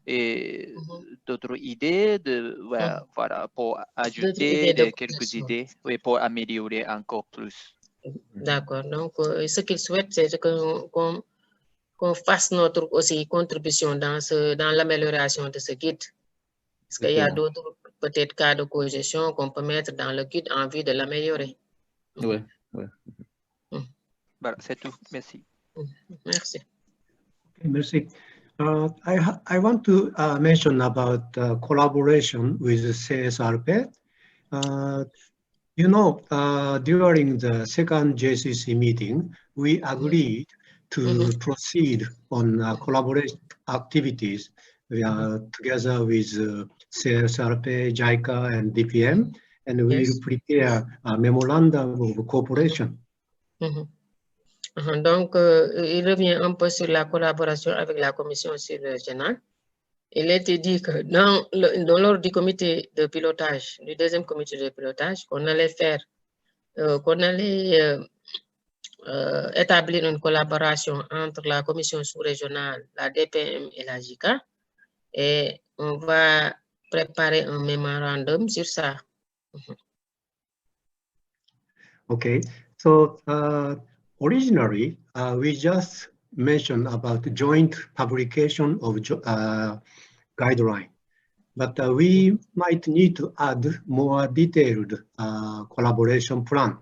et d'autres idées voilà, pour ajouter quelques idées pour améliorer encore plus. D'accord. Donc, ce qu'ils souhaitent, c'est qu'on fasse notre aussi contribution dans l'amélioration de ce guide. Parce qu'il y a d'autres peut-être cas de cogestion qu'on peut mettre dans le guide en vue de l'améliorer. Oui. Voilà, c'est tout. Merci. Merci. Okay, merci. I want to mention about collaboration with CSRP. During the second JCC meeting, we agreed to proceed on collaboration activities together with CSRP, JICA, and DPM, and we will prepare a memorandum of cooperation. Donc, il revient un peu sur la collaboration avec la commission sur le régional. Il a été dit que dans l'ordre du comité de pilotage, du deuxième comité de pilotage, qu'on allait établir une collaboration entre la commission sous-régionale, la DPM et la JICA, et on va préparer un mémorandum sur ça. Okay, so originally we just mentioned about joint publication of guideline, but we might need to add more detailed collaboration plan.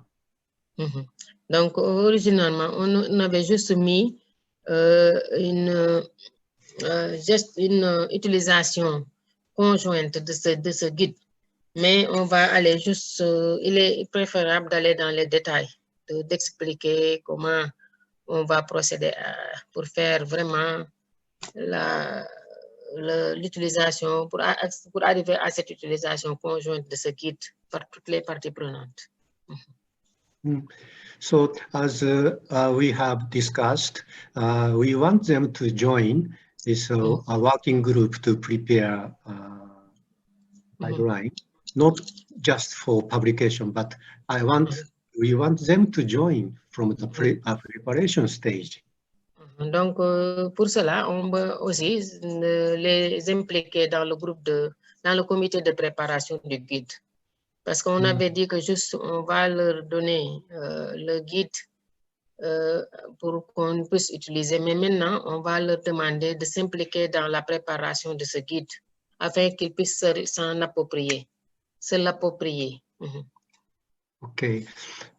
Donc, originalement, on avait juste mis une utilisation conjointe de ce guide, mais on va aller juste, il est préférable d'aller dans les détails, d'expliquer comment on va procéder pour faire vraiment l'utilisation, pour arriver à cette utilisation conjointe de ce guide par toutes les parties prenantes. So, as we have discussed, we want them to join this a working group to prepare guideline, not just for publication, but we want them to join from the preparation stage. Donc, pour cela, on peut aussi les impliquer dans le dans le comité de préparation du guide. Parce qu'on avait dit que juste on va leur donner le guide pour qu'on puisse utiliser. Mais maintenant, on va leur demander de s'impliquer dans la préparation de ce guide afin qu'ils puissent s'en approprier, se l'approprier. Okay.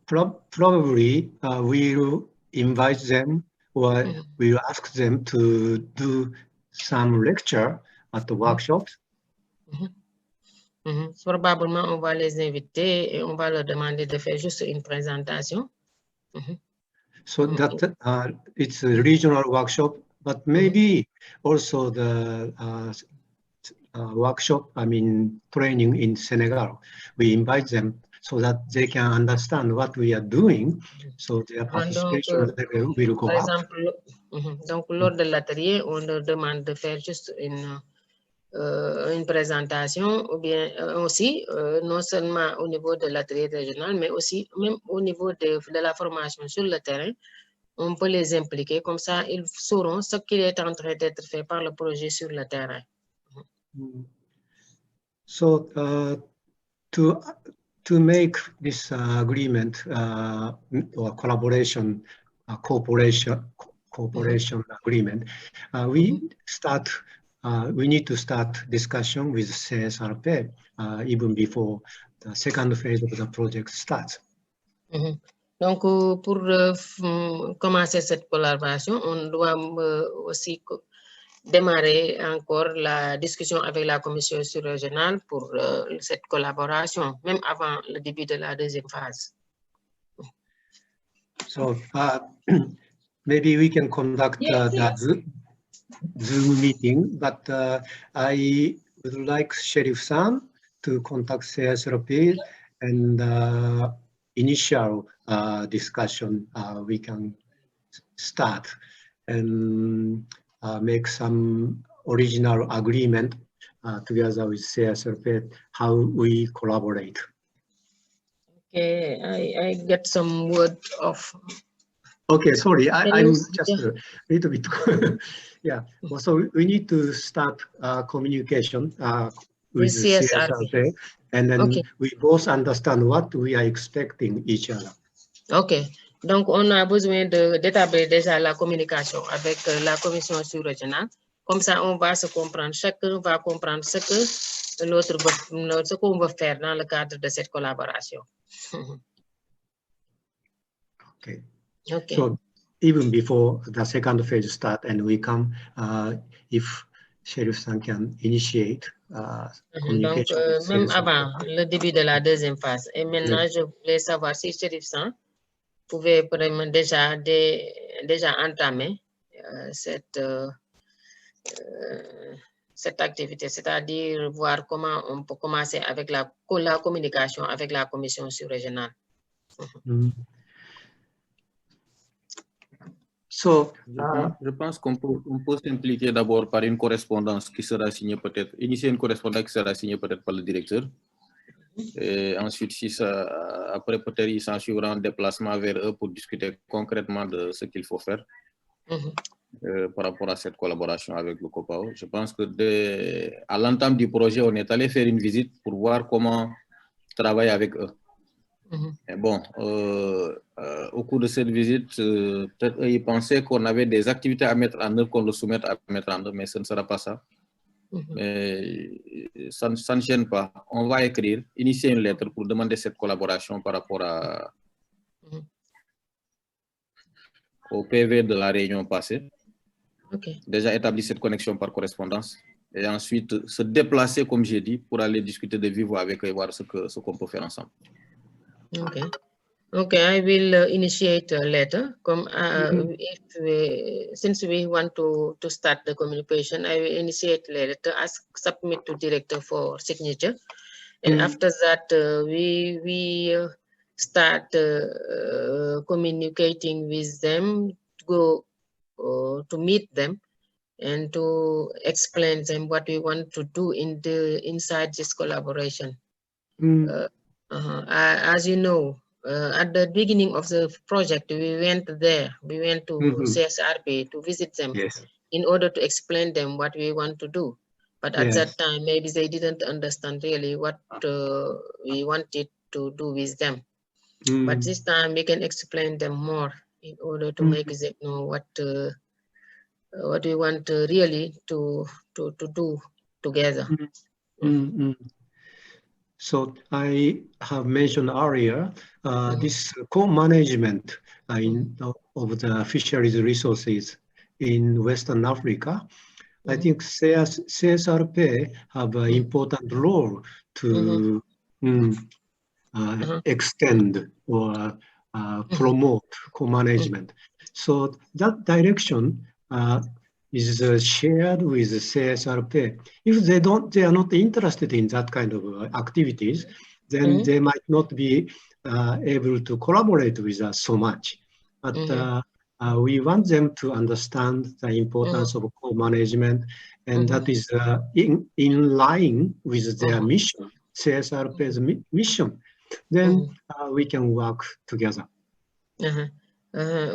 Probably we'll invite them or we'll ask them to do some lecture at the workshops. Probablement, on va les inviter et on va leur demander de faire juste une présentation. So that it's a regional workshop, but maybe also the workshop, I mean, training in Senegal. We invite them so that they can understand what we are doing, so their participation level will go par up. exemple, donc lors de l'atelier, on leur demande de faire juste une présentation, ou bien aussi, non seulement au niveau de l'atelier régional, mais aussi même au niveau de la formation sur le terrain, on peut les impliquer, comme ça ils sauront ce qui est en train d'être fait par le projet sur le terrain. So to make this agreement or collaboration, cooperation agreement, we need to start discussion with CSRP even before the second phase of the project starts. Donc, pour commencer cette collaboration, on doit aussi démarrer encore la discussion avec la commission sur-régionale pour cette collaboration, même avant le début de la deuxième phase. So maybe we can conduct the Zoom meeting, but I would like Sheriff Sam to contact CSRP and initial discussion we can start and make some original agreement together with CSRP how we collaborate. Okay, I get some word of. Okay, sorry, I'm just a little bit. Yeah, well, so we need to start communication with CSRP, and then we both understand what we are expecting each other. Ok, donc on a besoin d'établir déjà la communication avec la commission sur-régionale. Comme ça, on va se comprendre. Chacun va comprendre ce que l'autre va, ce qu'on va faire dans le cadre de cette collaboration. Okay. Okay. So even before the second phase start, and we come, if Sheriff San can initiate communication. Donc, même avant le début de la deuxième phase. Et maintenant, je voulais savoir si Sheriff San pouvait vraiment déjà entamer cette activité, c'est-à-dire voir comment on peut commencer avec la communication avec la commission sur-régionale. So, je pense qu'on peut s'impliquer d'abord par une correspondance qui sera signée peut-être, initier une correspondance qui sera signée peut-être par le directeur. Et ensuite, si ça, après peut-être ils s'en suivront un déplacement vers eux pour discuter concrètement de ce qu'il faut faire par rapport à cette collaboration avec le COPAO. Je pense que à l'entame du projet, on est allé faire une visite pour voir comment travailler avec eux. Et bon, au cours de cette visite, peut-être eux, ils pensaient qu'on avait des activités à mettre en œuvre, qu'on le soumette à mettre en œuvre, mais ce ne sera pas ça. Mais ça ne gêne pas. On va écrire, initier une lettre pour demander cette collaboration par rapport au PV de la réunion passée. Déjà établir cette connexion par correspondance et ensuite se déplacer, comme j'ai dit, pour aller discuter de vive voix avec eux et voir ce qu'on peut faire ensemble. Okay, I will initiate a letter. Since we want to start the communication, I will initiate a letter, submit to director for signature, and after that we start communicating with them, go to meet them, and to explain them what we want to do inside this collaboration. As you know, at the beginning of the project, we went there. We went to CSRP to visit them in order to explain them what we want to do. But at that time, maybe they didn't understand really what we wanted to do with them. But this time we can explain them more in order to make them know what we want really to do together. So I have mentioned earlier this co-management of the fisheries resources in Western Africa. I think CSRP have an important role to extend or promote co-management. So that direction is shared with the CSRP. If they are not interested in that kind of activities, then they might not be able to collaborate with us so much. But we want them to understand the importance of co-management, and that is in line with their mission, CSRP's mission. Then we can work together.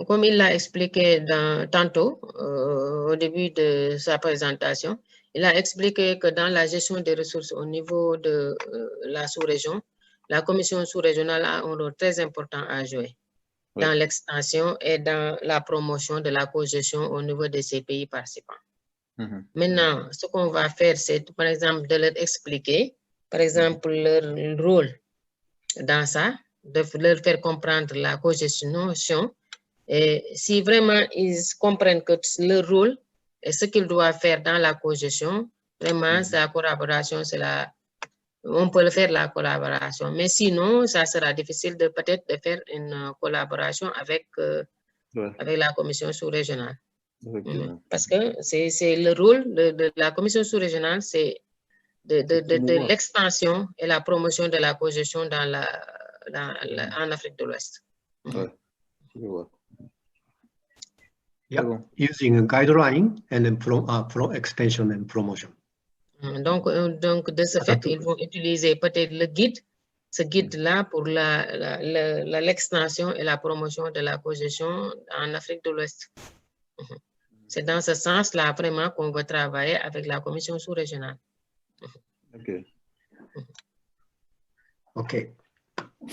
Comme il l'a expliqué tantôt au début de sa présentation, il a expliqué que dans la gestion des ressources au niveau de la sous-région, la commission sous-régionale a un rôle très important à jouer dans l'extension et dans la promotion de la cogestion au niveau de ces pays participants. Maintenant, ce qu'on va faire, c'est par exemple de leur expliquer, par exemple, leur rôle dans ça, de leur faire comprendre la cogestion. Et si vraiment ils comprennent que leur rôle et ce qu'ils doivent faire dans la cogestion, vraiment, la collaboration, on peut le faire la collaboration. Mais sinon, ça sera difficile de peut-être de faire une collaboration avec la commission sous-régionale. Parce que c'est le rôle de la commission sous-régionale, c'est de l'expansion et la promotion de la cogestion en Afrique de l'Ouest. Using a guideline and then pro extension and promotion. Donc, de ce fait, ils vont utiliser peut-être le guide, ce guide-là pour l'extension et la promotion de la cogestion en Afrique de l'Ouest. C'est dans ce sens-là vraiment qu'on va travailler avec la commission sous-régionale. Okay,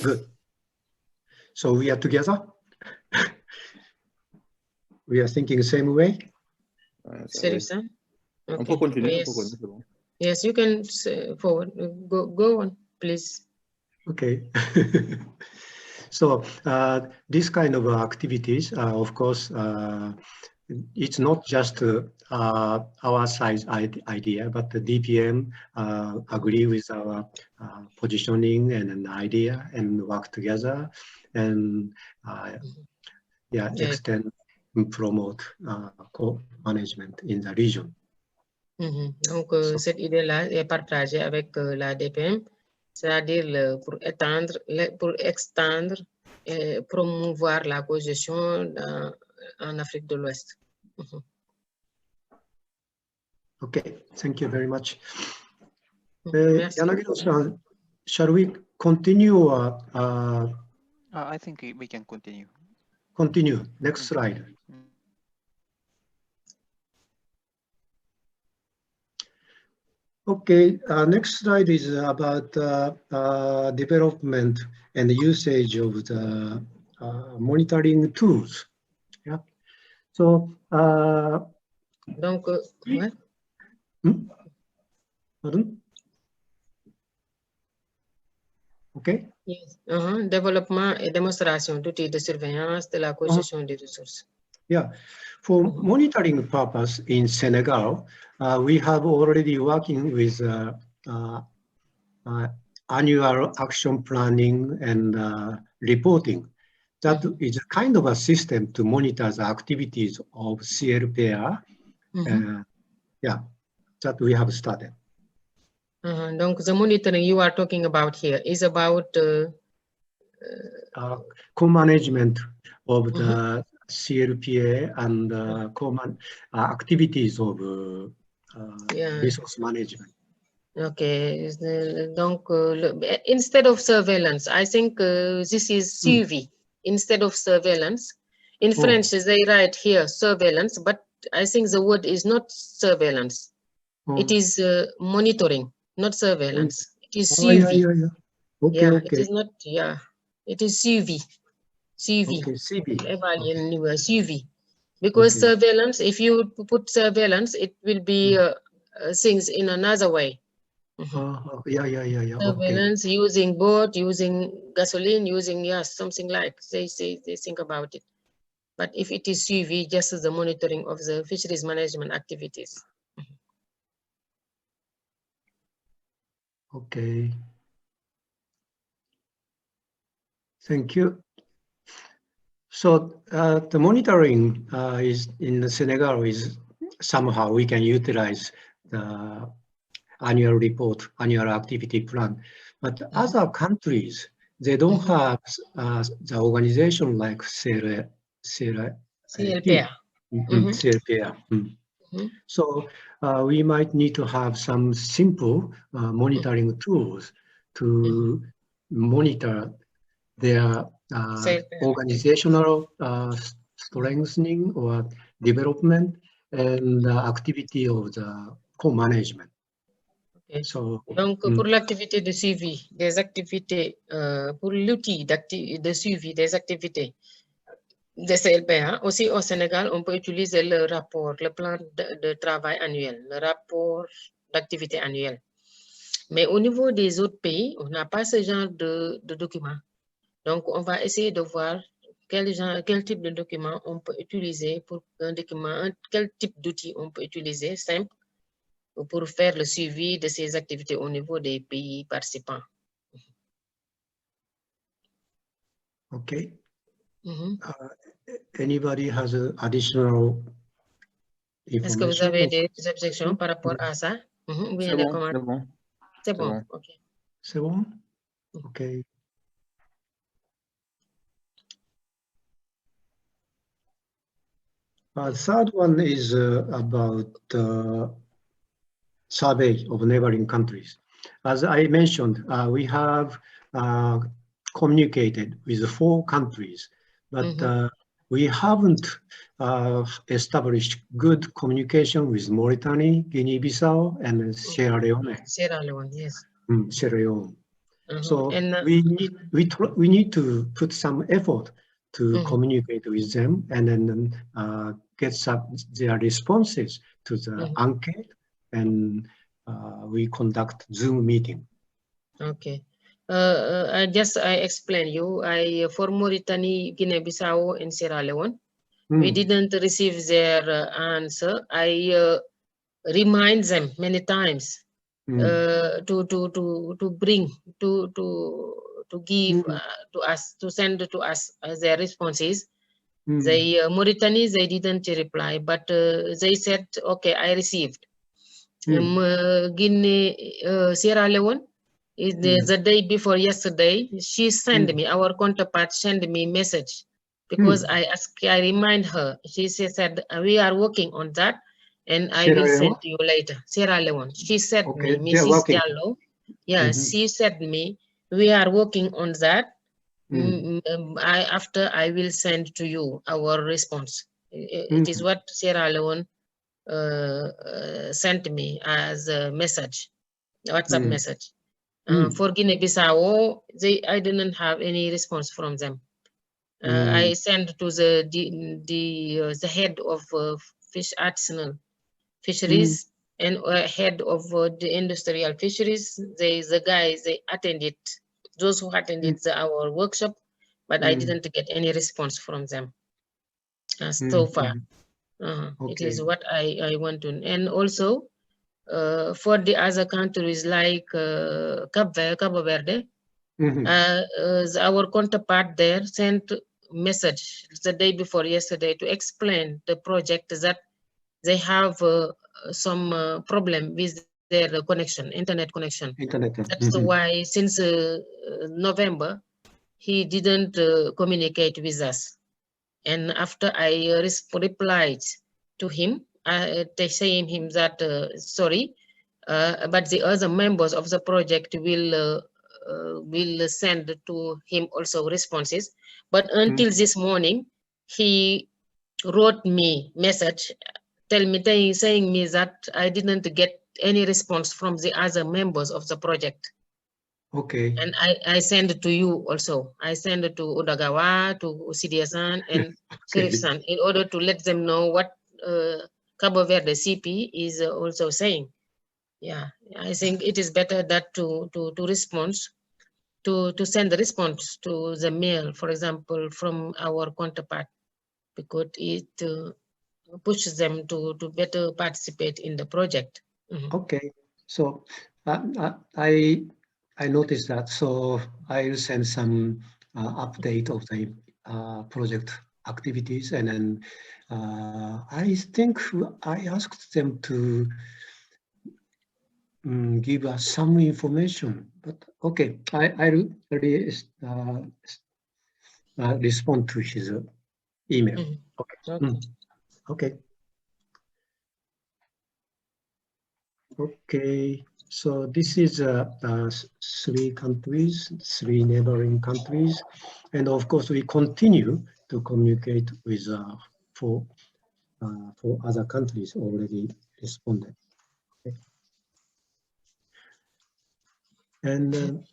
good. So we are together. We are thinking the same way. C'est ça? Okay. On peut continuer. Yes, you can forward. Go on, please. Okay. So this kind of activities, of course, it's not just our size idea, but the DPM agree with our positioning and an idea and work together and extend and promote co-management in the region. Donc, cette idée-là est partagée avec la DPM, c'est-à-dire pour extendre et promouvoir la cogestion en Afrique de l'Ouest. Okay, thank you very much. Yanagiro-san, shall we continue? I think we can continue. Continue. Next slide. Okay, next slide is about development and usage of the monitoring tools. Yeah. So, donc, ouais. Pardon? Okay. Yes. Développement et démonstration d'outils de surveillance de la cogestion des ressources. Yeah, for monitoring purpose in Senegal, we have already working with annual action planning and reporting. That is a kind of a system to monitor the activities of CLPR. That we have started. Donc, the monitoring you are talking about here is about co-management of the CLPA and common activities of resource management. Okay, donc instead of surveillance, I think this is suivi instead of surveillance. In French, they write here surveillance, but I think the word is not surveillance. It is monitoring, not surveillance. It is suivi. Okay, yeah, okay. it is not. Yeah, it is suivi. Suivi. Okay, suivi. Suivi. Because surveillance, if you put surveillance, it will be things in another way. Yeah. Surveillance, using boat, using gasoline, using something like they think about it. But if it is suivi, just the monitoring of the fisheries management activities. Okay. Thank you. So the monitoring is in Senegal is somehow we can utilize the annual report, annual activity plan. But other countries, they don't have the organization like CLPA. So we might need to have some simple monitoring tools to monitor their organizational strengthening or development and activity of the co-management. Okay. So, donc, pour l'activité de suivi des activités, pour l'outil de suivi des activités de CLPA, aussi au Sénégal, on peut utiliser le rapport, le plan de travail annuel, le rapport d'activité annuelle. Mais au niveau des autres pays, on n'a pas ce genre de document. Donc, on va essayer de voir quel type de document on peut utiliser pour un document, quel type d'outil on peut utiliser simple pour faire le suivi de ces activités au niveau des pays participants. Okay. Anybody has additional information? Est-ce que vous avez des objections par rapport à ça? C'est bon. C'est bon. Ok. C'est bon? Okay. Third one is about survey of neighboring countries. As I mentioned, we have communicated with 4 countries, but we haven't established good communication with Mauritania, Guinea-Bissau, and Sierra Leone. Sierra Leone, yes. Sierra Leone. So we need to put some effort to communicate with them and then get their responses to the enquete, and we conduct Zoom meeting. Okay. I explain you. For Mauritania, Guinea-Bissau, and Sierra Leone, we didn't receive their answer. I remind them many times to bring to give to us, to send to us their responses. They Mauritania, they didn't reply, but they said, okay, I received. Guinea, Sierra Leone, is the day before yesterday, she sent me, our counterpart sent me message because I remind her. She said, we are working on that and I will send to you later. Sierra Leone, she said me, Mrs. Diallo, she said me, we are working on that. After I will send to you our response. It is what Sierra Leone sent me as a message, WhatsApp message. For Guinea-Bissau, I didn't have any response from them. I sent to the head of artisanal fisheries and head of the industrial fisheries. The guys, they attended, those who attended our workshop, but I didn't get any response from them so far. It is what I want to. And also, for the other countries like Cabo Verde, our counterpart there sent message the day before yesterday to explain the project that they have some problem with their connection, internet connection. That's why since November, he didn't communicate with us. And after I replied to him, saying him that, sorry, but the other members of the project will send to him also responses. But until this morning, he wrote me message, saying me that I didn't get any response from the other members of the project. Okay. And I send it to you also. I send it to Odagawa, to Sidiasan, and Sirif-san in order to let them know what Cabo Verde CP is also saying. Yeah, I think it is better that to respond, to send the response to the mail, for example, from our counterpart, because it pushes them to better participate in the project. Okay, so I noticed that, so I'll send some update of the project activities, and then I think I asked them to give us some information, but okay, I'll respond to his email. Okay. Okay. Okay, so this is 3 countries, 3 neighboring countries, and of course we continue to communicate with 4 other countries already responded. Okay. And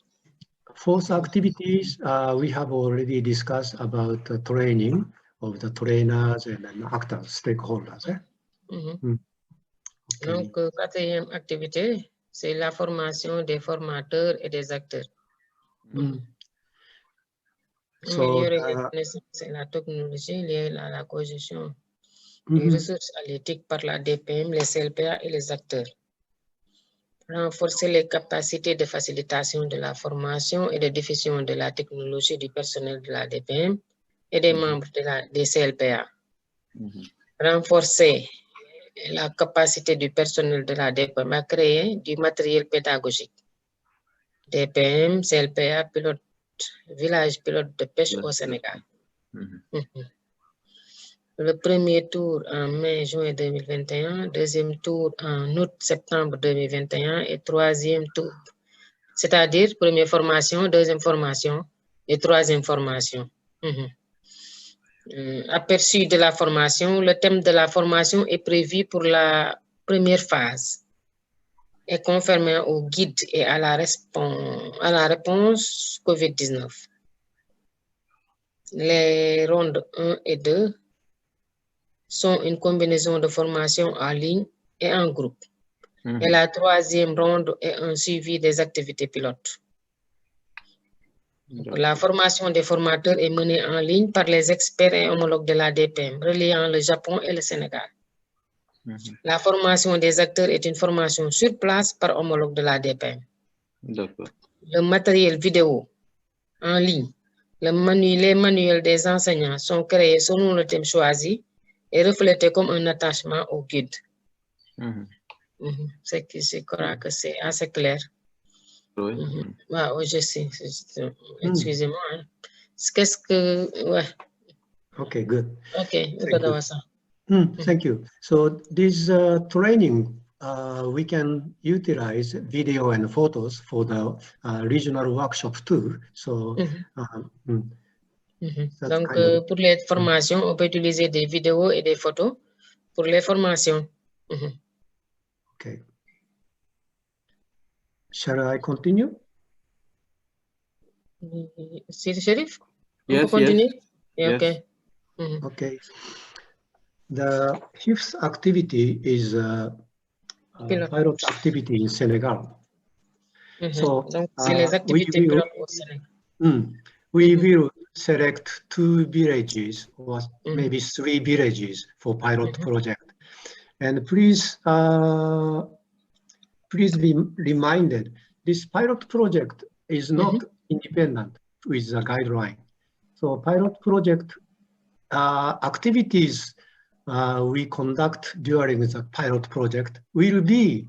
fourth activities, we have already discussed about the training of the trainers and actors, stakeholders. Donc, quatrième activité, c'est la formation des formateurs et des acteurs. Améliorer les connaissances et la technologie liée à la cogestion des ressources halieutiques par la DPM, les CLPA et les acteurs. Renforcer les capacités de facilitation de la formation et de diffusion de la technologie du personnel de la DPM et des membres des CLPA. Renforcer la capacité du personnel de la DPM à créer du matériel pédagogique. DPM, CLPA, village pilote de pêche au Sénégal. Le premier tour en mai-juin 2021, deuxième tour en août-septembre 2021 et troisième tour. C'est-à-dire première formation, deuxième formation et troisième formation. Aperçu de la formation, le thème de la formation est prévu pour la première phase et conforme au guide et à la réponse COVID-19. Les rondes 1 et 2 sont une combinaison de formation en ligne et en groupe. Et la troisième ronde est un suivi des activités pilotes. La formation des formateurs est menée en ligne par les experts et homologues de la DPM, reliant le Japon et le Sénégal. La formation des acteurs est une formation sur place par homologue de la DPM. Le matériel vidéo en ligne, les manuels des enseignants sont créés selon le thème choisi et reflétés comme un attachement au guide. Je crois que c'est assez clair. Oui. Oui, je sais. Excusez-moi. Hein. Qu'est-ce que... Ouais. Okay, good. Okay, thank you. So this training, we can utilize video and photos for the regional workshop too. So, donc, pour les formations, on peut utiliser des vidéos et des photos pour les formations. Okay. Shall I continue? Sherif? Yes, continue? Yes. Okay. Okay. The fifth activity is pilot activity in Senegal. So donc, c'est les activités pilotes au Sénégal. We will select 2 villages or maybe 3 villages for pilot project. And please be reminded, this pilot project is not independent with the guideline. So pilot project activities we conduct during the pilot project will be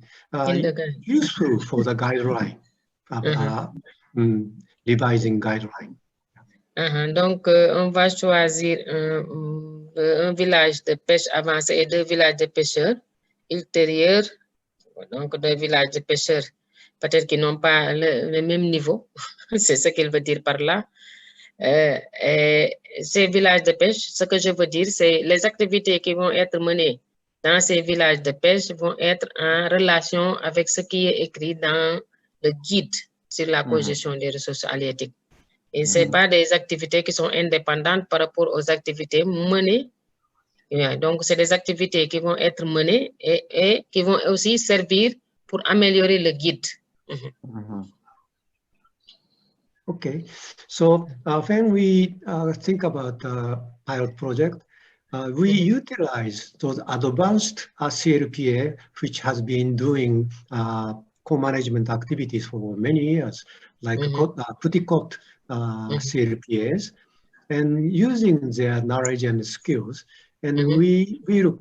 useful for the guideline, revising guideline. Donc, on va choisir un village de pêche avancée et 2 villages de pêcheurs ultérieurs Donc, des villages de pêcheurs, peut-être qui n'ont pas le même niveau, c'est ce qu'il veut dire par là. Et ces villages de pêche, ce que je veux dire, c'est les activités qui vont être menées dans ces villages de pêche vont être en relation avec ce qui est écrit dans le guide sur la cogestion des ressources halieutiques. Et ce n'est pas des activités qui sont indépendantes par rapport aux activités menées. Donc, c'est des activités qui vont être menées et qui vont aussi servir pour améliorer le guide. Okay, so when we think about the pilot project, we utilize those advanced CLPA, which has been doing co-management activities for many years, like Puticot CLPAs, and using their knowledge and skills, and we will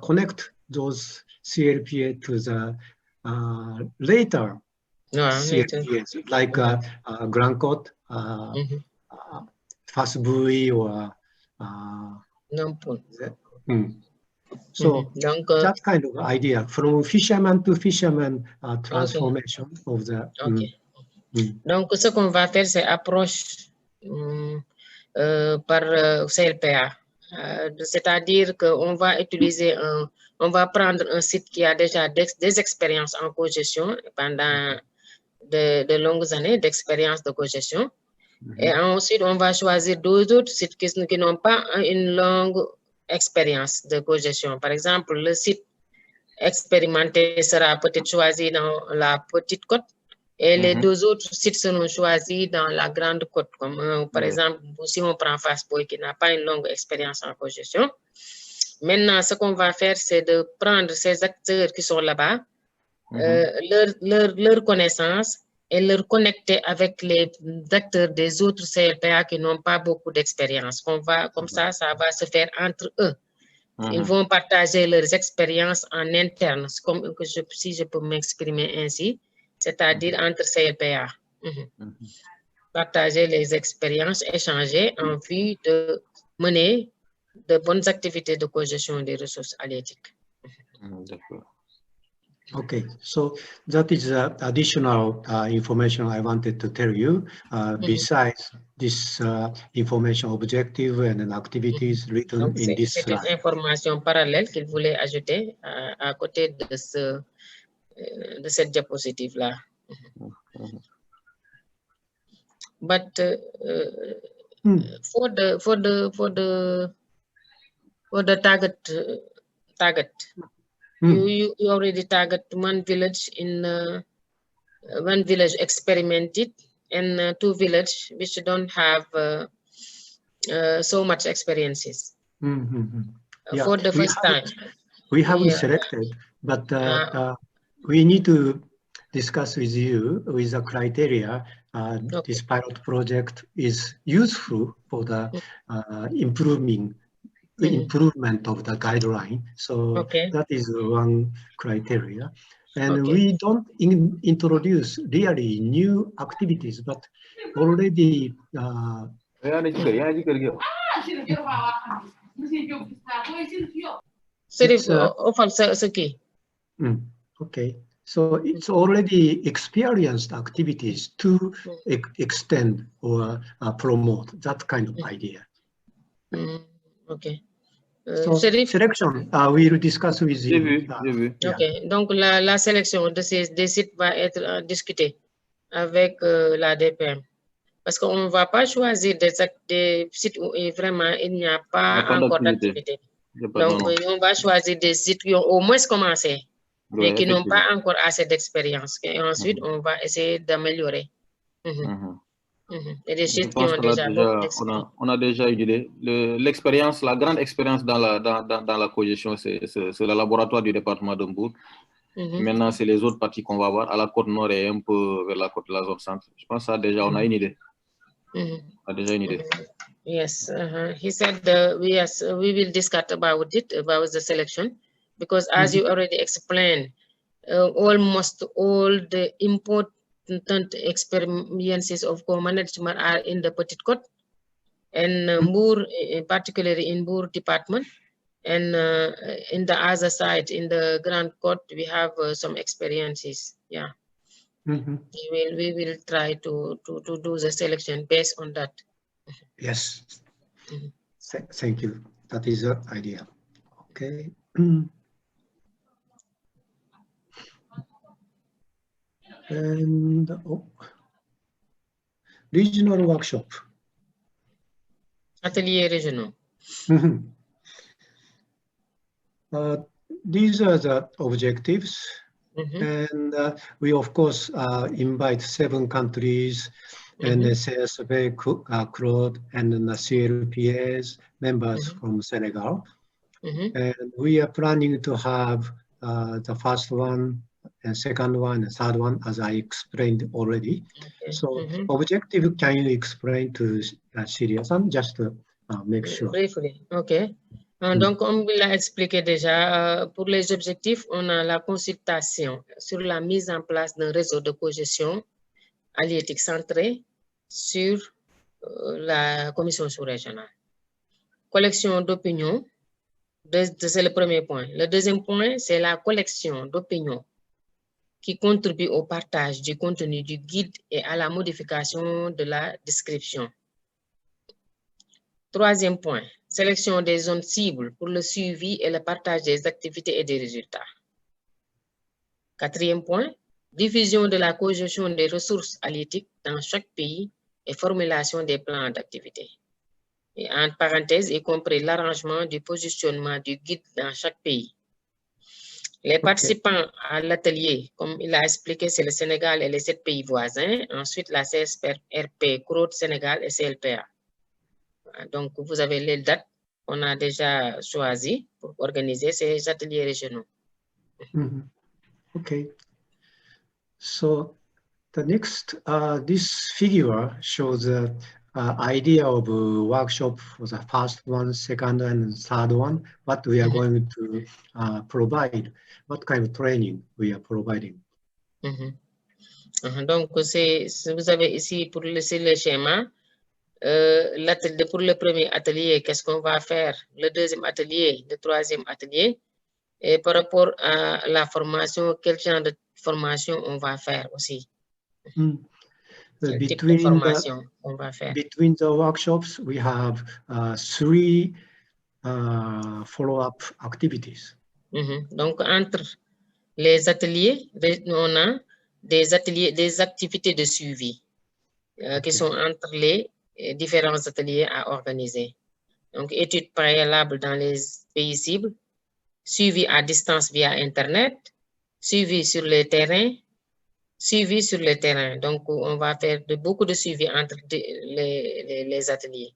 connect those CLPA to the later CLPAs, like Grand Code, Fast Buoy, or so that kind of idea from fisherman to fisherman transformation of the. Donc, ce qu'on va faire, c'est approche par CLPA. C'est-à-dire qu'on va utiliser on va prendre un site qui a déjà des expériences en cogestion pendant de longues années d'expérience de cogestion. Et ensuite, on va choisir deux autres sites qui n'ont pas une longue expérience de cogestion. Par exemple, le site expérimenté sera peut-être choisi dans la petite côte et les deux autres sites seront choisis dans la grande côte. Comme par exemple, si on prend Fast Buoy qui n'a pas une longue expérience en cogestion. Maintenant, ce qu'on va faire, c'est de prendre ces acteurs qui sont là-bas, leur connaissance et leur connecter avec les acteurs des autres CLPA qui n'ont pas beaucoup d'expérience. Comme ça, ça va se faire entre eux. Ils vont partager leurs expériences en interne, comme si je peux m'exprimer ainsi, c'est-à-dire entre CLPA. Partager les expériences, échanger en vue de mener de bonnes activités de cogestion des ressources halieutiques. Okay, so that is additional information I wanted to tell you. Besides this information objective and activities written Donc, in this c'est une information parallèle qu'il voulait ajouter à côté de cette diapositive-là. But for the target. You already target one village experimented and 2 villages which don't have so much experiences. Yeah, for the first time. We haven't selected, but we need to discuss with you with the criteria. This pilot project is useful for the improvement of the guideline. So that is one criteria. And we don't introduce really new activities, but already okay. So it's already experienced activities to extend or promote that kind of idea. Okay. So selection, we will discuss with you. Okay. Donc la sélection des sites va être discutée avec la DPM. Parce qu'on ne va pas choisir des sites où vraiment il n'y a pas encore d'activité. Donc on va choisir des sites qui ont au moins commencé, mais qui n'ont pas encore assez d'expérience. Et ensuite, on va essayer d'améliorer. Et des sites qui ont déjà on a déjà une idée. L'expérience, la grande expérience dans la cogestion, c'est le laboratoire du département de Mbour. Maintenant, c'est les autres parties qu'on va voir à la côte nord et un peu vers la côte de la zone centre. Je pense que ça, déjà, on a une idée. On a déjà une idée. Yes, he said we will discuss about the selection, because as you already explained, almost all the important experiences of co-management are in the Petite Côte, and Mbour, particularly in Mbour department. And in the other side, in the Grand Côte, we have some experiences. Yeah. We will try to do the selection based on that. Yes. Thank you. That is the idea. Okay. And regional workshop. Atelier régionaux. These are the objectives. And we, of course, invite 7 countries and the CSV, Claude, and the CLPAs members from Senegal. And we are planning to have the first one, and second one, and third one, as I explained already. So, objective, can you explain to Syria-san, just to make sure? Briefly, OK. Donc, comme il l'a expliqué déjà, pour les objectifs, on a la consultation sur la mise en place d'un réseau de cogestion halieutique centré sur la commission sous-régionale. Collection d'opinions, c'est le premier point. Le deuxième point, c'est la collection d'opinions qui contribue au partage du contenu du guide et à la modification de la description. Troisième point, sélection des zones cibles pour le suivi et le partage des activités et des résultats. Quatrième point, diffusion de la cogestion des ressources halieutiques dans chaque pays et formulation des plans d'activité. Et entre parenthèses, y compris l'arrangement du positionnement du guide dans chaque pays. Les participants à l'atelier, comme il a expliqué, c'est le Sénégal et les 7 pays voisins. Ensuite, la CSRP, CROD, Sénégal et CLPA. Donc, vous avez les dates qu'on a déjà choisies pour organiser ces ateliers régionaux. Okay. So, the next, this figure shows the idea of a workshop for the first one, second and third one, what we are going to provide, what kind of training we are providing. Donc, vous avez ici pour le schéma, pour le premier atelier, qu'est-ce qu'on va faire, le deuxième atelier, le troisième atelier, et par rapport à la formation, quel genre de formation on va faire aussi. Between the workshops, we have 3 follow-up activities. Donc, entre les ateliers, on a des activités de suivi qui sont entre les différents ateliers à organiser. Donc, études préalables dans les pays cibles, suivi à distance via Internet, suivi sur le terrain, suivi sur le terrain. Donc, on va faire beaucoup de suivi entre les ateliers.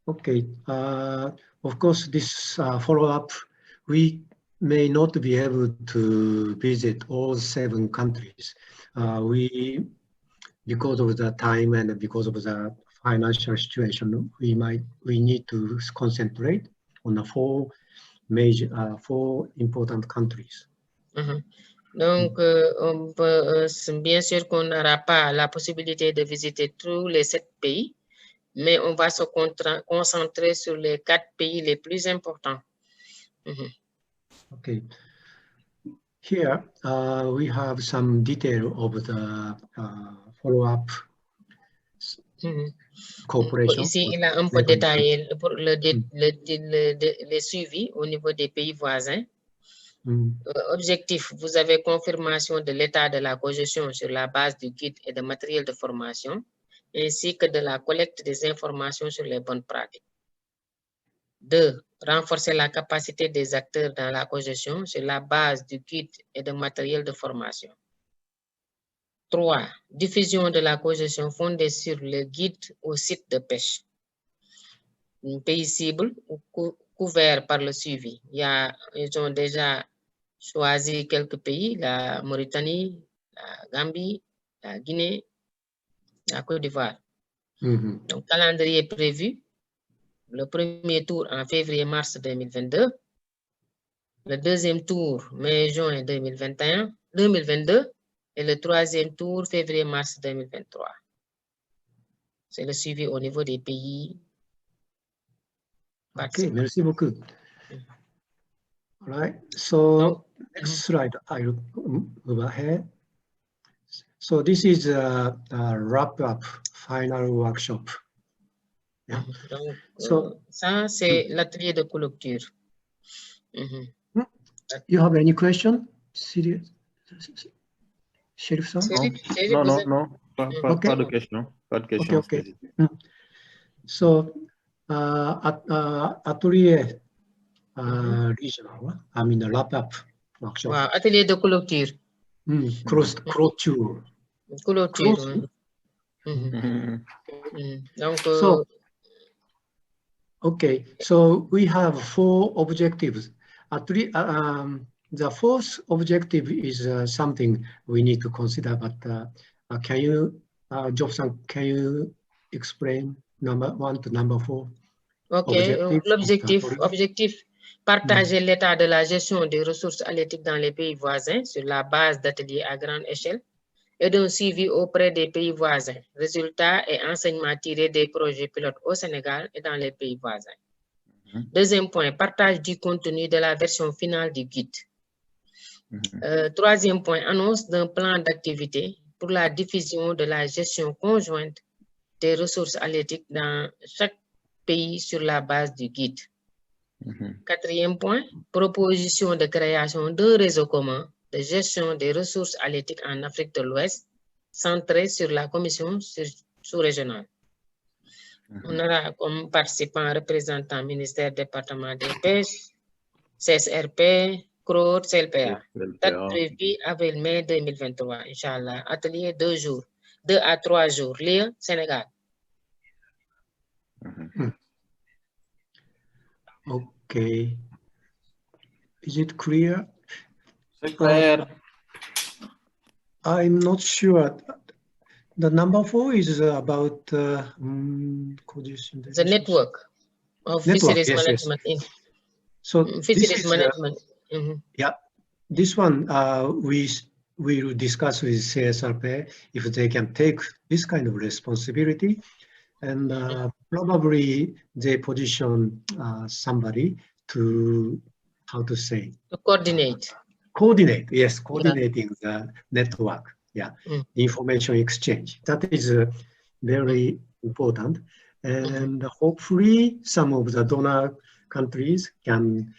Okay. Of course, this follow-up, we may not be able to visit all 7 countries. Because of the time and because of the financial situation, we need to concentrate on the 4 important countries. Donc, bien sûr qu'on n'aura pas la possibilité de visiter tous les 7 pays, mais on va se concentrer sur les 4 pays les plus importants. Okay. Here, we have some detail of the follow-up cooperation. Ici, il a un peu détaillé pour les suivis au niveau des pays voisins. Objectif, vous avez confirmation de l'état de la cogestion sur la base du guide et de matériel de formation, ainsi que de la collecte des informations sur les bonnes pratiques. 2. Renforcer la capacité des acteurs dans la cogestion sur la base du guide et de matériel de formation. 3. Diffusion de la cogestion fondée sur le guide au site de pêche. Un pays cible couvert par le suivi. Ils ont déjà choisi quelques pays, la Mauritanie, la Gambie, la Guinée, la Côte d'Ivoire. Donc, calendrier prévu. Le premier tour en février-mars 2022. Le deuxième tour, mai-juin 2022. Et le troisième tour, février-mars 2023. C'est le suivi au niveau des pays Okay, merci beaucoup. All right, so next slide, I'll move ahead. So this is a wrap-up final workshop. Yeah. Donc, So ça, c'est l'atelier de clôture. You have any question? Sheriff sir? Non, pas de question. Pas de question. Okay. So, atelier regional, I mean, wrap-up workshop. Wow, atelier de clôture. Clôture. Clôture. Donc, so, okay, so we have 4 objectives. The fourth objective is something we need to consider, but can you, Job-san, can you explain number 1 to number 4? Okay, l'objectif, partager l'état de la gestion des ressources halieutiques dans les pays voisins sur la base d'ateliers à grande échelle et d'un suivi auprès des pays voisins. Résultats et enseignements tirés des projets pilotes au Sénégal et dans les pays voisins. Deuxième point, partage du contenu de la version finale du guide. Troisième point, annonce d'un plan d'activité pour la diffusion de la gestion conjointe des ressources halieutiques dans chaque pays sur la base du guide. Quatrième point, proposition de création d'un réseau commun de gestion des ressources halieutiques en Afrique de l'Ouest, centré sur la commission sous-régionale. On aura comme participants représentants ministère département des pêches, CSRP, CROR, CLPA. Date prévue avril-mai 2023, Inch'Allah. Atelier 2 jours, 2 à 3 jours. Lieu, Sénégal. Okay. Is it clear? C'est clair. I'm not sure. The number 4 is about Cogestion. The network of fisheries management. Yes. So fisheries management. Yeah, this one we will discuss with CSRP if they can take this kind of responsibility, and probably they position somebody to, how to say? To coordinate. Coordinate, yes, coordinating the network. Yeah, information exchange. That is very important. And hopefully some of the donor countries can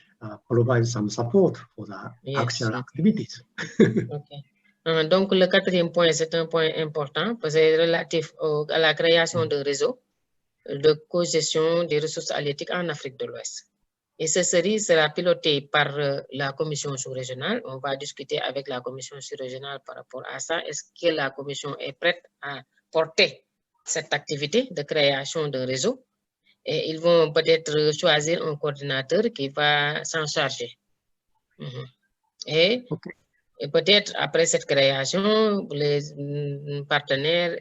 provide some support for the actual activities. Okay. Donc, le quatrième point, c'est un point important parce que c'est relatif à la création de réseaux de cogestion des ressources halieutiques en Afrique de l'Ouest. Et ce série sera piloté par la commission sous-régionale. On va discuter avec la commission sous-régionale par rapport à ça. Est-ce que la commission est prête à porter cette activité de création d'un réseau? Et ils vont peut-être choisir un coordinateur qui va s'en charger. Et peut-être après cette création, les partenaires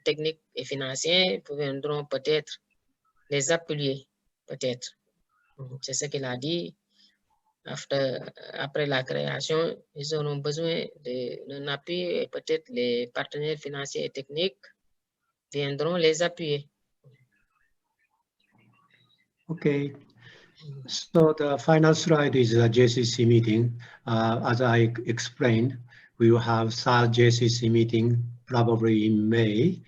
techniques et financiers viendront peut-être les appuyer, peut-être. C'est ce qu'il a dit. Après la création, ils auront besoin d'un appui et peut-être les partenaires financiers et techniques viendront les appuyer. Okay. So the final slide is a JCC meeting. As I explained, we will have third JCC meeting probably in May,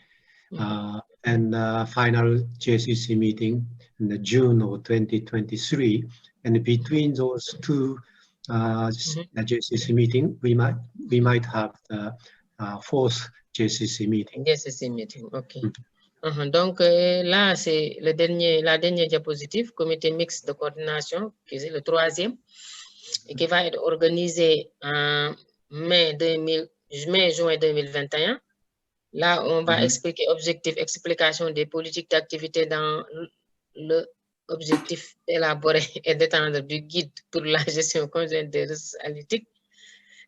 and final JCC meeting in the June of 2023. And between those two the JCC meeting, we might have the fourth JCC meeting. JCC meeting, okay. Donc là, c'est la dernière diapositive, comité mixte de coordination, qui est le troisième, et qui va être organisé en mai-juin 2021. Là, on va expliquer objectif, explication des politiques d'activité dans l'objectif d'élaborer et d'étendre du guide pour la gestion conjointe des ressources halieutiques.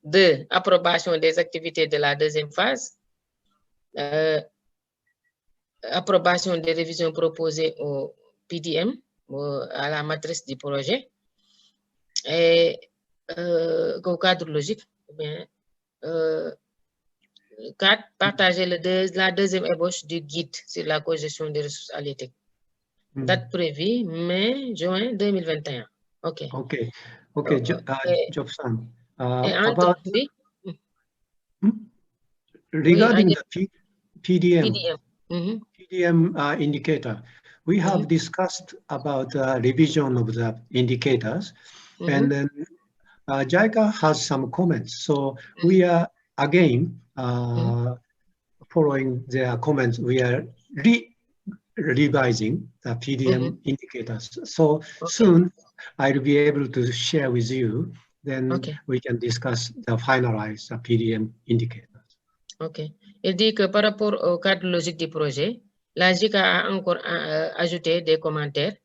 2. Approbation des activités de la deuxième phase. Approbation des révisions proposées au PDM, à la matrice du projet, et au cadre logique. 4. Partager la deuxième ébauche du guide sur la cogestion des ressources halieutiques. Date prévue, mai, juin 2021. OK. Okay. Et Job-san, entre, about oui, regarding oui, the PDM. PDM. PDM indicator, we have discussed about revision of the indicators, and then JICA has some comments. So we are again following their comments. We are revising the PDM indicators. So soon I'll be able to share with you. Then we can discuss the finalized PDM indicators. OK. Il dit que par rapport au cadre logique du projet, la JICA a encore ajouté des commentaires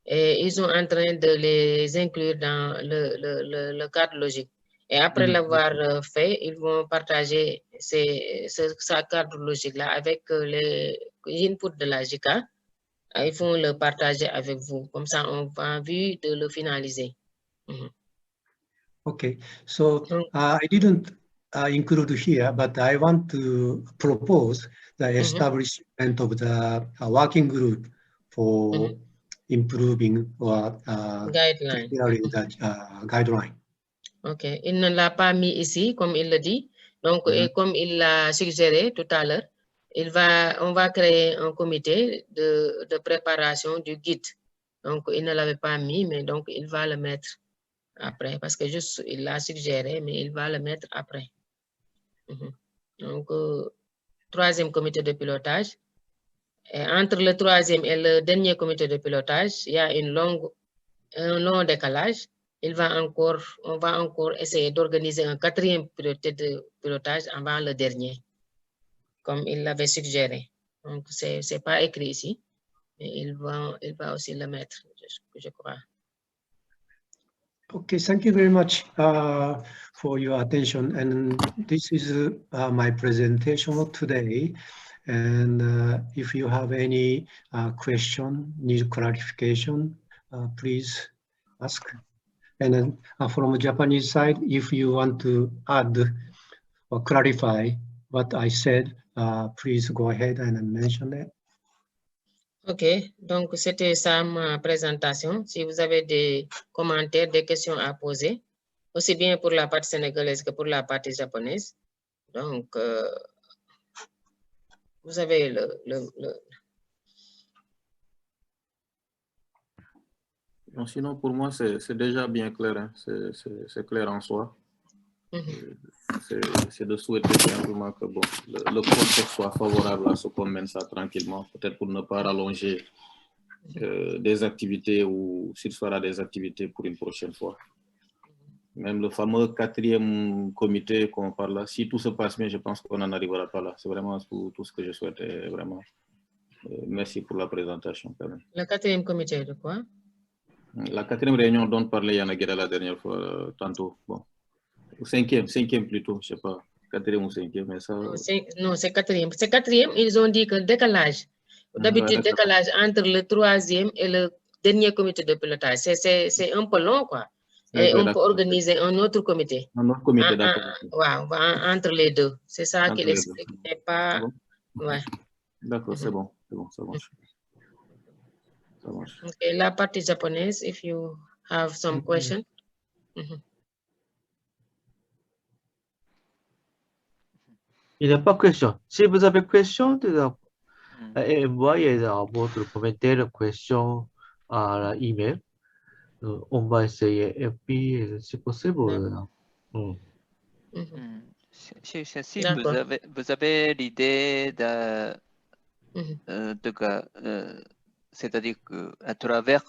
et ils sont en train de les inclure dans le cadre logique. Et après l'avoir fait, ils vont partager ce cadre logique-là avec les inputs de la JICA. Ils vont le partager avec vous. Comme ça, on va en vue de le finaliser. Okay. So I didn't include here, but I want to propose the establishment of the working group for improving or preparing the guideline. OK. Il ne l'a pas mis ici, comme il le dit. Donc, et comme il l'a suggéré tout à l'heure, on va créer un comité de préparation du guide. Donc, il ne l'avait pas mis, mais donc, il va le mettre après, parce que juste, il l'a suggéré, mais il va le mettre après. Donc, troisième comité de pilotage. Et entre le troisième et le dernier comité de pilotage, il y a un long décalage. On va encore essayer d'organiser un quatrième comité de pilotage avant le dernier, comme il l'avait suggéré. Donc, c'est pas écrit ici, mais il va aussi le mettre, je crois. Okay, thank you very much for your attention. And this is my presentation today. And if you have any question, need clarification, please ask. And then from the Japanese side, if you want to add or clarify what I said, please go ahead and mention it. OK, donc c'était ça ma présentation. Si vous avez des commentaires, des questions à poser, aussi bien pour la partie sénégalaise que pour la partie japonaise. Donc, vous avez Non, sinon, pour moi, c'est déjà bien clair. Hein. C'est clair en soi. C'est de souhaiter simplement que bon, le contexte soit favorable à ce qu'on mène ça tranquillement, peut-être pour ne pas rallonger des activités ou s'il fera des activités pour une prochaine fois. Même le fameux quatrième comité qu'on parle là, si tout se passe bien, je pense qu'on n'en arrivera pas là. C'est vraiment tout ce que je souhaite. Vraiment. Merci pour la présentation quand même. Le quatrième comité de quoi? La quatrième réunion dont parlait Yana Guerra la dernière fois, tantôt. Bon. Cinquième plutôt, je ne sais pas. Quatrième ou cinquième, mais ça... Non, c'est quatrième. C'est quatrième, ils ont dit que décalage. D'habitude, décalage entre le troisième et le dernier comité de pilotage. C'est un peu long, quoi. Et on peut organiser un autre comité. Un autre comité, d'accord. Entre les deux. C'est ça qu'il explique. Et pas... Ouais. D'accord, c'est bon. Ça marche. Okay, la partie japonaise, if you have some question. Il n'y a pas de question. Si vous avez question, envoyez votre commentaire, question à l'email. On va essayer et puis, si possible. Si vous avez l'idée de c'est-à-dire qu'à travers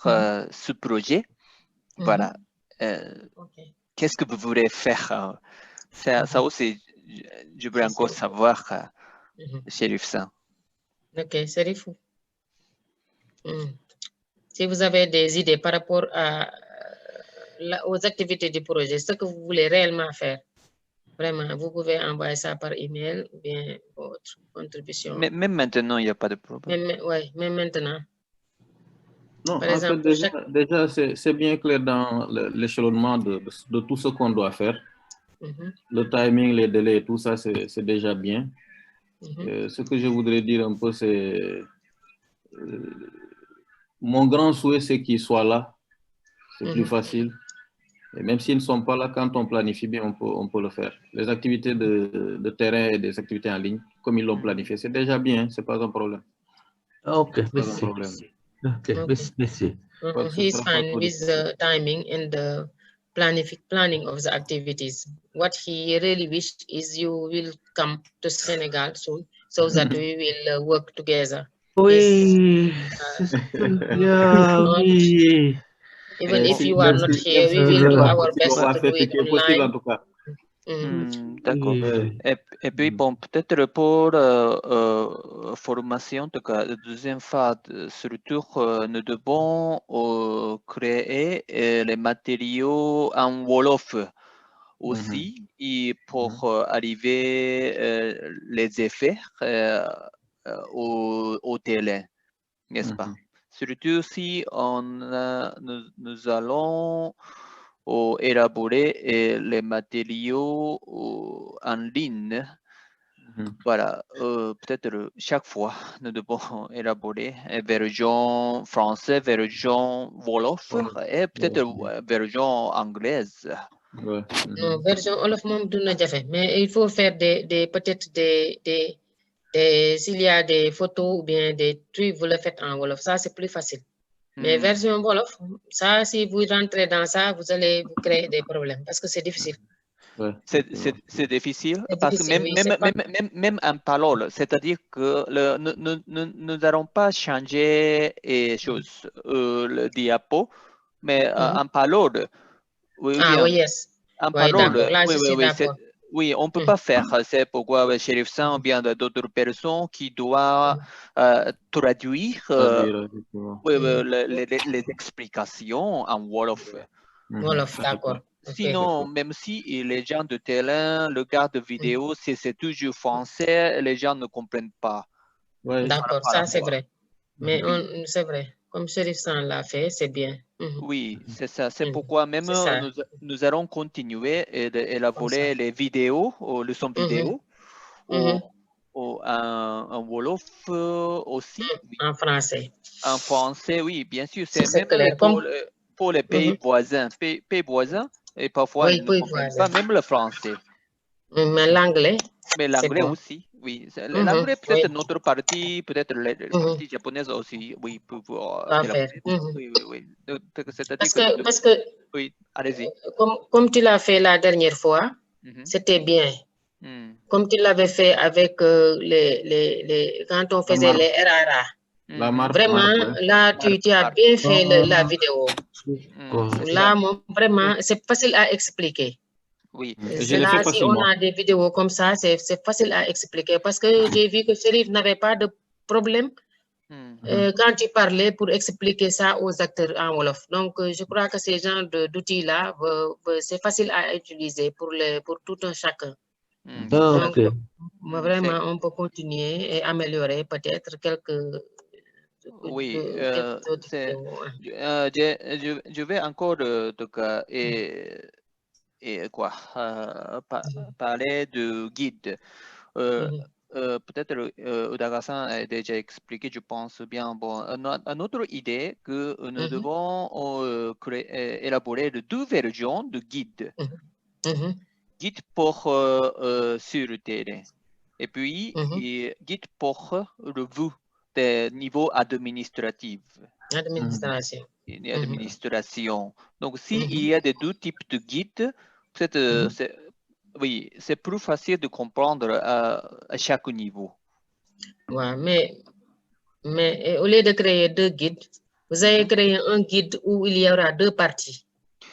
ce projet, voilà, qu'est-ce que vous voulez faire? Ça aussi, je veux encore savoir, Chérif San. Ok, c'est fou. Si vous avez des idées par rapport aux activités du projet, ce que vous voulez réellement faire, vraiment, vous pouvez envoyer ça par email ou bien votre contribution. Mais même maintenant, il n'y a pas de problème. Oui, même maintenant. Non, par en exemple, fait, déjà c'est bien clair dans l'échelonnement de tout ce qu'on doit faire. Le timing, les délais, tout ça, c'est déjà bien. Ce que je voudrais dire un peu, c'est mon grand souhait, c'est qu'ils soient là. C'est plus facile. Et même s'ils ne sont pas là, quand on planifie bien, on peut le faire. Les activités de terrain et des activités en ligne, comme ils l'ont planifié, c'est déjà bien, ce n'est pas un problème. Ok, merci. Ok, merci. He's fine with the timing and the planning of the activities. What he really wished is you will come to Senegal soon, so that we will work together. Oui, oui. Even if you are not here, we will do our best to do it online. D'accord. Et puis, bon, peut-être pour formation, en tout cas, deuxième phase, surtout, nous devons créer les matériaux en Wolof aussi, et pour arriver les effets au télé, n'est-ce pas? Surtout si nous allons élaborer les matériaux en ligne. Voilà, peut-être chaque fois, nous devons élaborer version française, version Wolof et peut-être version anglaise. Non, version Wolof, mais il faut faire peut-être s'il y a des photos ou bien des trucs, vous le faites en Wolof, ça c'est plus facile. Mais version Wolof, ça, si vous rentrez dans ça, vous allez vous créer des problèmes parce que c'est difficile. C'est difficile parce que même en parole, c'est-à-dire que nous n'allons pas changer les choses, le diapo, mais en parole, oui, en parole, oui, on ne peut pas faire. C'est pourquoi Shérif San ou bien d'autres personnes qui doivent traduire les explications en Wolof. Wolof, d'accord. Sinon, même si les gens de terrain regardent vidéo, si c'est toujours français, les gens ne comprennent pas. D'accord, ça c'est vrai. Mais c'est vrai. Comme Shérif San l'a fait, c'est bien. Oui, c'est ça. C'est pourquoi même nous allons continuer à élaborer les vidéos, le son vidéo, en Wolof aussi. En français. En français, oui, bien sûr. C'est même clair. Pour les pays voisins. Pays voisins, et parfois ils ne comprennent pas même le français. Mais l'anglais. Mais l'anglais aussi, oui. L'anglais, peut-être notre partie, peut-être les parties japonaises aussi, oui, pour oui. Parce que oui, allez-y. Comme tu l'as fait la dernière fois, c'était bien. Comme tu l'avais fait avec quand on faisait les RRA. Vraiment, là, tu as bien fait la vidéo. Là, vraiment, c'est facile à expliquer. Oui. Là, si on a des vidéos comme ça, c'est facile à expliquer parce que j'ai vu que Chérif n'avait pas de problème quand il parlait pour expliquer ça aux acteurs en Wolof. Donc, je crois que ces genres d'outils-là, c'est facile à utiliser pour tout un chacun. Donc, vraiment, on peut continuer et améliorer peut-être quelques... Oui, je vais encore parler de guide. Peut-être Udaga-san a déjà expliqué, je pense bien. Bon, une autre idée que nous devons élaborer deux versions de guide. Guide pour sur le terrain et puis guide pour le vous des niveaux administratifs. Administration. Donc, s'il y a des deux types de guides, oui, c'est plus facile de comprendre à chaque niveau. Ouais, mais au lieu de créer deux guides, vous avez créé un guide où il y aura deux parties.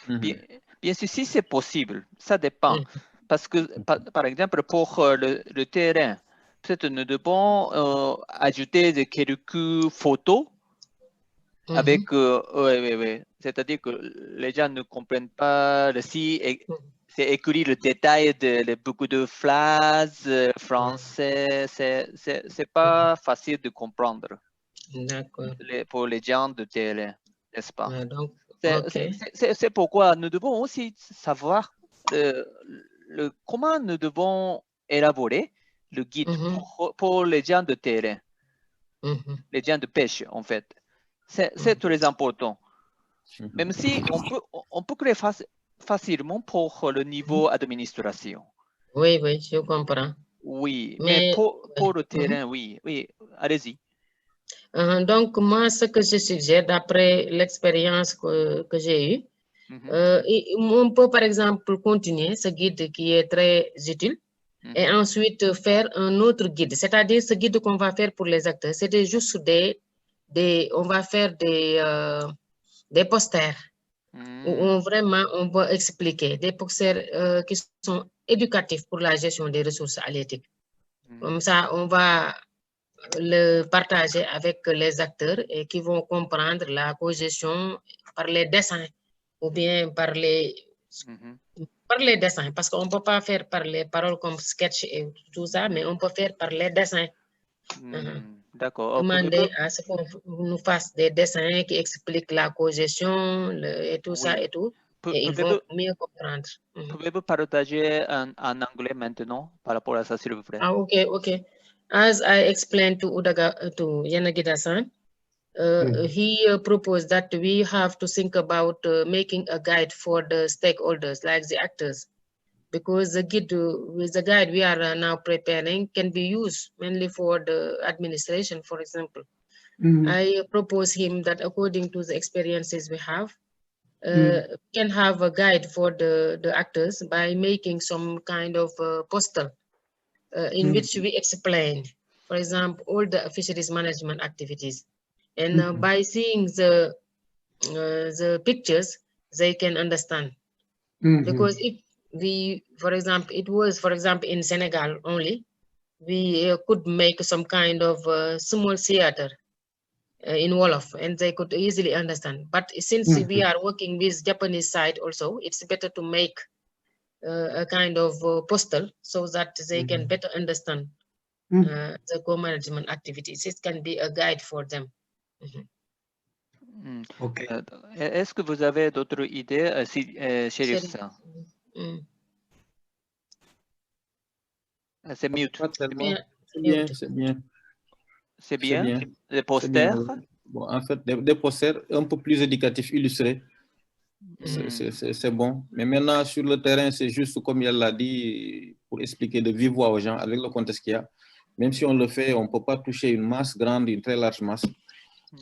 Bien sûr, si c'est possible, ça dépend. Parce que, par exemple, pour le terrain, peut-être nous devons ajouter quelques photos avec, c'est-à-dire que les gens ne comprennent pas si c'est écrit le détail de beaucoup de phrases français, c'est pas facile de comprendre. D'accord. Pour les gens de terrain, n'est-ce pas? Donc, c'est pourquoi nous devons aussi savoir comment nous devons élaborer le guide pour les gens de terrain, les gens de pêche en fait. C'est très important. Même si on peut créer facilement pour le niveau administration. Oui, oui, je comprends. Oui, mais pour le terrain, oui, allez-y. Donc, moi, ce que je suggère, d'après l'expérience que j'ai eue, on peut, par exemple, continuer ce guide qui est très utile et ensuite faire un autre guide. C'est-à-dire, ce guide qu'on va faire pour les acteurs, c'était juste on va faire des posters où vraiment on va expliquer, des posters qui sont éducatifs pour la gestion des ressources halieutiques. Comme ça, on va le partager avec les acteurs et qui vont comprendre la cogestion par les dessins ou bien par les dessins, parce qu'on ne peut pas faire par les paroles comme sketch et tout ça, mais on peut faire par les dessins. D'accord. Demander à ce qu'on nous fasse des dessins qui expliquent la cogestion et tout ça et tout, et ils vont mieux comprendre. Pouvez-vous partager en anglais maintenant par rapport à ça, s'il vous plaît? Ah, okay. As I explained to Yanagida-san, he proposed that we have to think about making a guide for the stakeholders, like the actors, because the guide we are now preparing can be used mainly for the administration, for example. I propose him that according to the experiences we have, we can have a guide for the actors by making some kind of poster in which we explain, for example, all the fisheries management activities. And by seeing the pictures, they can understand. Because if we, for example, in Senegal only, we could make some kind of small theater in Wolof, and they could easily understand. But since we are working with Japanese side also, it's better to make a kind of postal so that they can better understand the co-management activities. It can be a guide for them. Okay. Est-ce que vous avez d'autres idées, Shérif? C'est mute. C'est bien. C'est bien. Les posters? Bon, en fait, des posters un peu plus éducatifs, illustrés. C'est bon. Mais maintenant, sur le terrain, c'est juste comme elle l'a dit, pour expliquer de vive voix aux gens avec le contexte qu'il y a. Même si on le fait, on ne peut pas toucher une masse grande, une très large masse.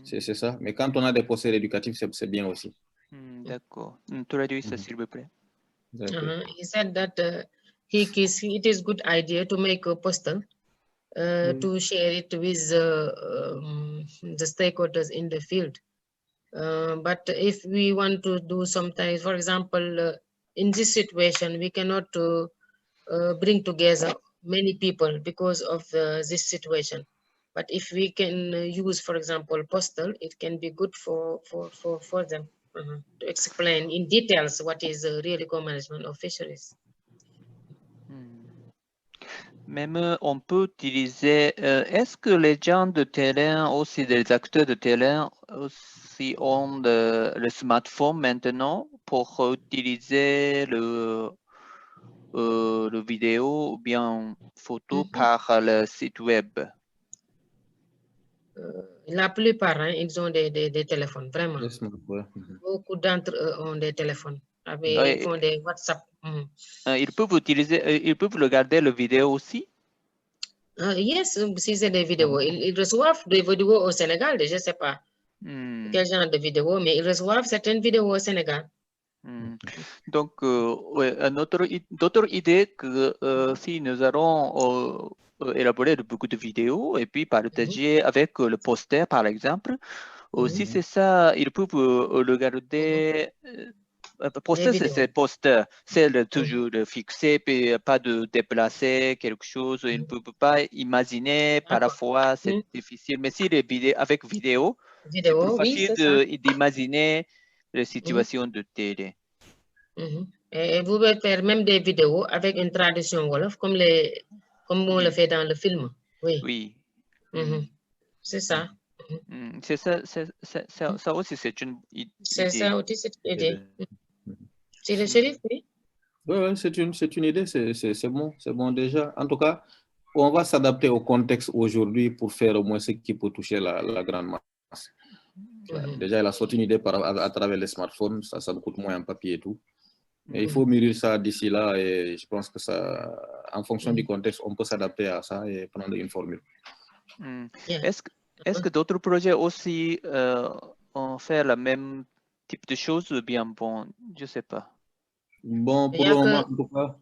C'est ça. Mais quand on a des posters éducatifs, c'est bien aussi. D'accord. Traduis ça, s'il vous plaît. He said that it is good idea to make a poster to share it with the stakeholders in the field. But if we want to do sometimes, for example, in this situation, we cannot bring together many people because of this situation. But if we can use, for example, postal, it can be good for them to explain in details what is really co-management of fisheries. Même on peut utiliser, est-ce que les gens de terrain, aussi des acteurs de terrain, aussi ont le smartphone maintenant pour utiliser le vidéo ou bien photo par le site web? La plupart, ils ont des téléphones, vraiment. Beaucoup d'entre eux ont des téléphones. Ils font des WhatsApp. Ils peuvent regarder le vidéo aussi? Yes, si c'est des vidéos. Ils reçoivent des vidéos au Sénégal, je ne sais pas quel genre de vidéos, mais ils reçoivent certaines vidéos au Sénégal. Donc, d'autres idées que si nous allons élaborer beaucoup de vidéos et puis partager avec le poster, par exemple, aussi c'est ça, ils peuvent regarder. Poster, c'est poster, c'est toujours fixé, puis pas de déplacer quelque chose, ils ne peuvent pas imaginer, parfois c'est difficile, mais si les vidéos, avec vidéo, c'est plus facile d'imaginer les situations de télé. Et vous pouvez faire même des vidéos avec une traduction Wolof, comme on le fait dans le film. Oui. C'est ça. C'est ça aussi, c'est une idée. C'est ça aussi, c'est une idée. C'est le shérif, oui? Oui, c'est une idée, c'est bon déjà. En tout cas, on va s'adapter au contexte aujourd'hui pour faire au moins ce qui peut toucher la grande masse. Déjà, il a sorti une idée à travers les smartphones, ça me coûte moins en papier et tout. Mais il faut mûrir ça d'ici là et je pense que ça, en fonction du contexte, on peut s'adapter à ça et prendre une formule. Est-ce que d'autres projets aussi ont fait le même type de choses ou bien bon, je ne sais pas. Bon, pour le moment,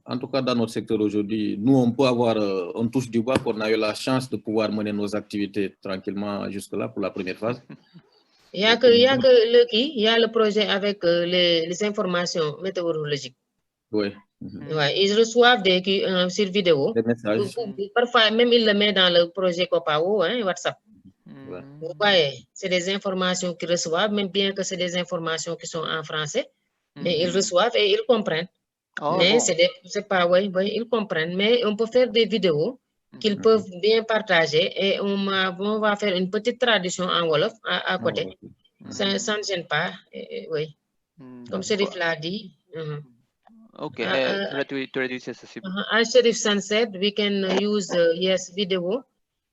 en tout cas, dans notre secteur aujourd'hui, nous, on peut avoir, on touche du bois qu'on a eu la chance de pouvoir mener nos activités tranquillement jusque-là pour la première phase. Il y a le projet avec les informations météorologiques. Oui. Ouais, ils reçoivent sur vidéo. Des messages. Parfois, même ils le mettent dans le projet COPAO, hein, WhatsApp. Ouais. Vous voyez, c'est des informations qu'ils reçoivent, même bien que c'est des informations qui sont en français. Mais ils reçoivent et ils comprennent. Mais c'est pas, ils comprennent. Mais on peut faire des vidéos qu'ils peuvent bien partager et on va faire une petite traduction en Wolof à côté. Ça ne gêne pas. Oui. Comme Sherif l'a dit. Okay, traduce ceci. As Sherif said, we can use video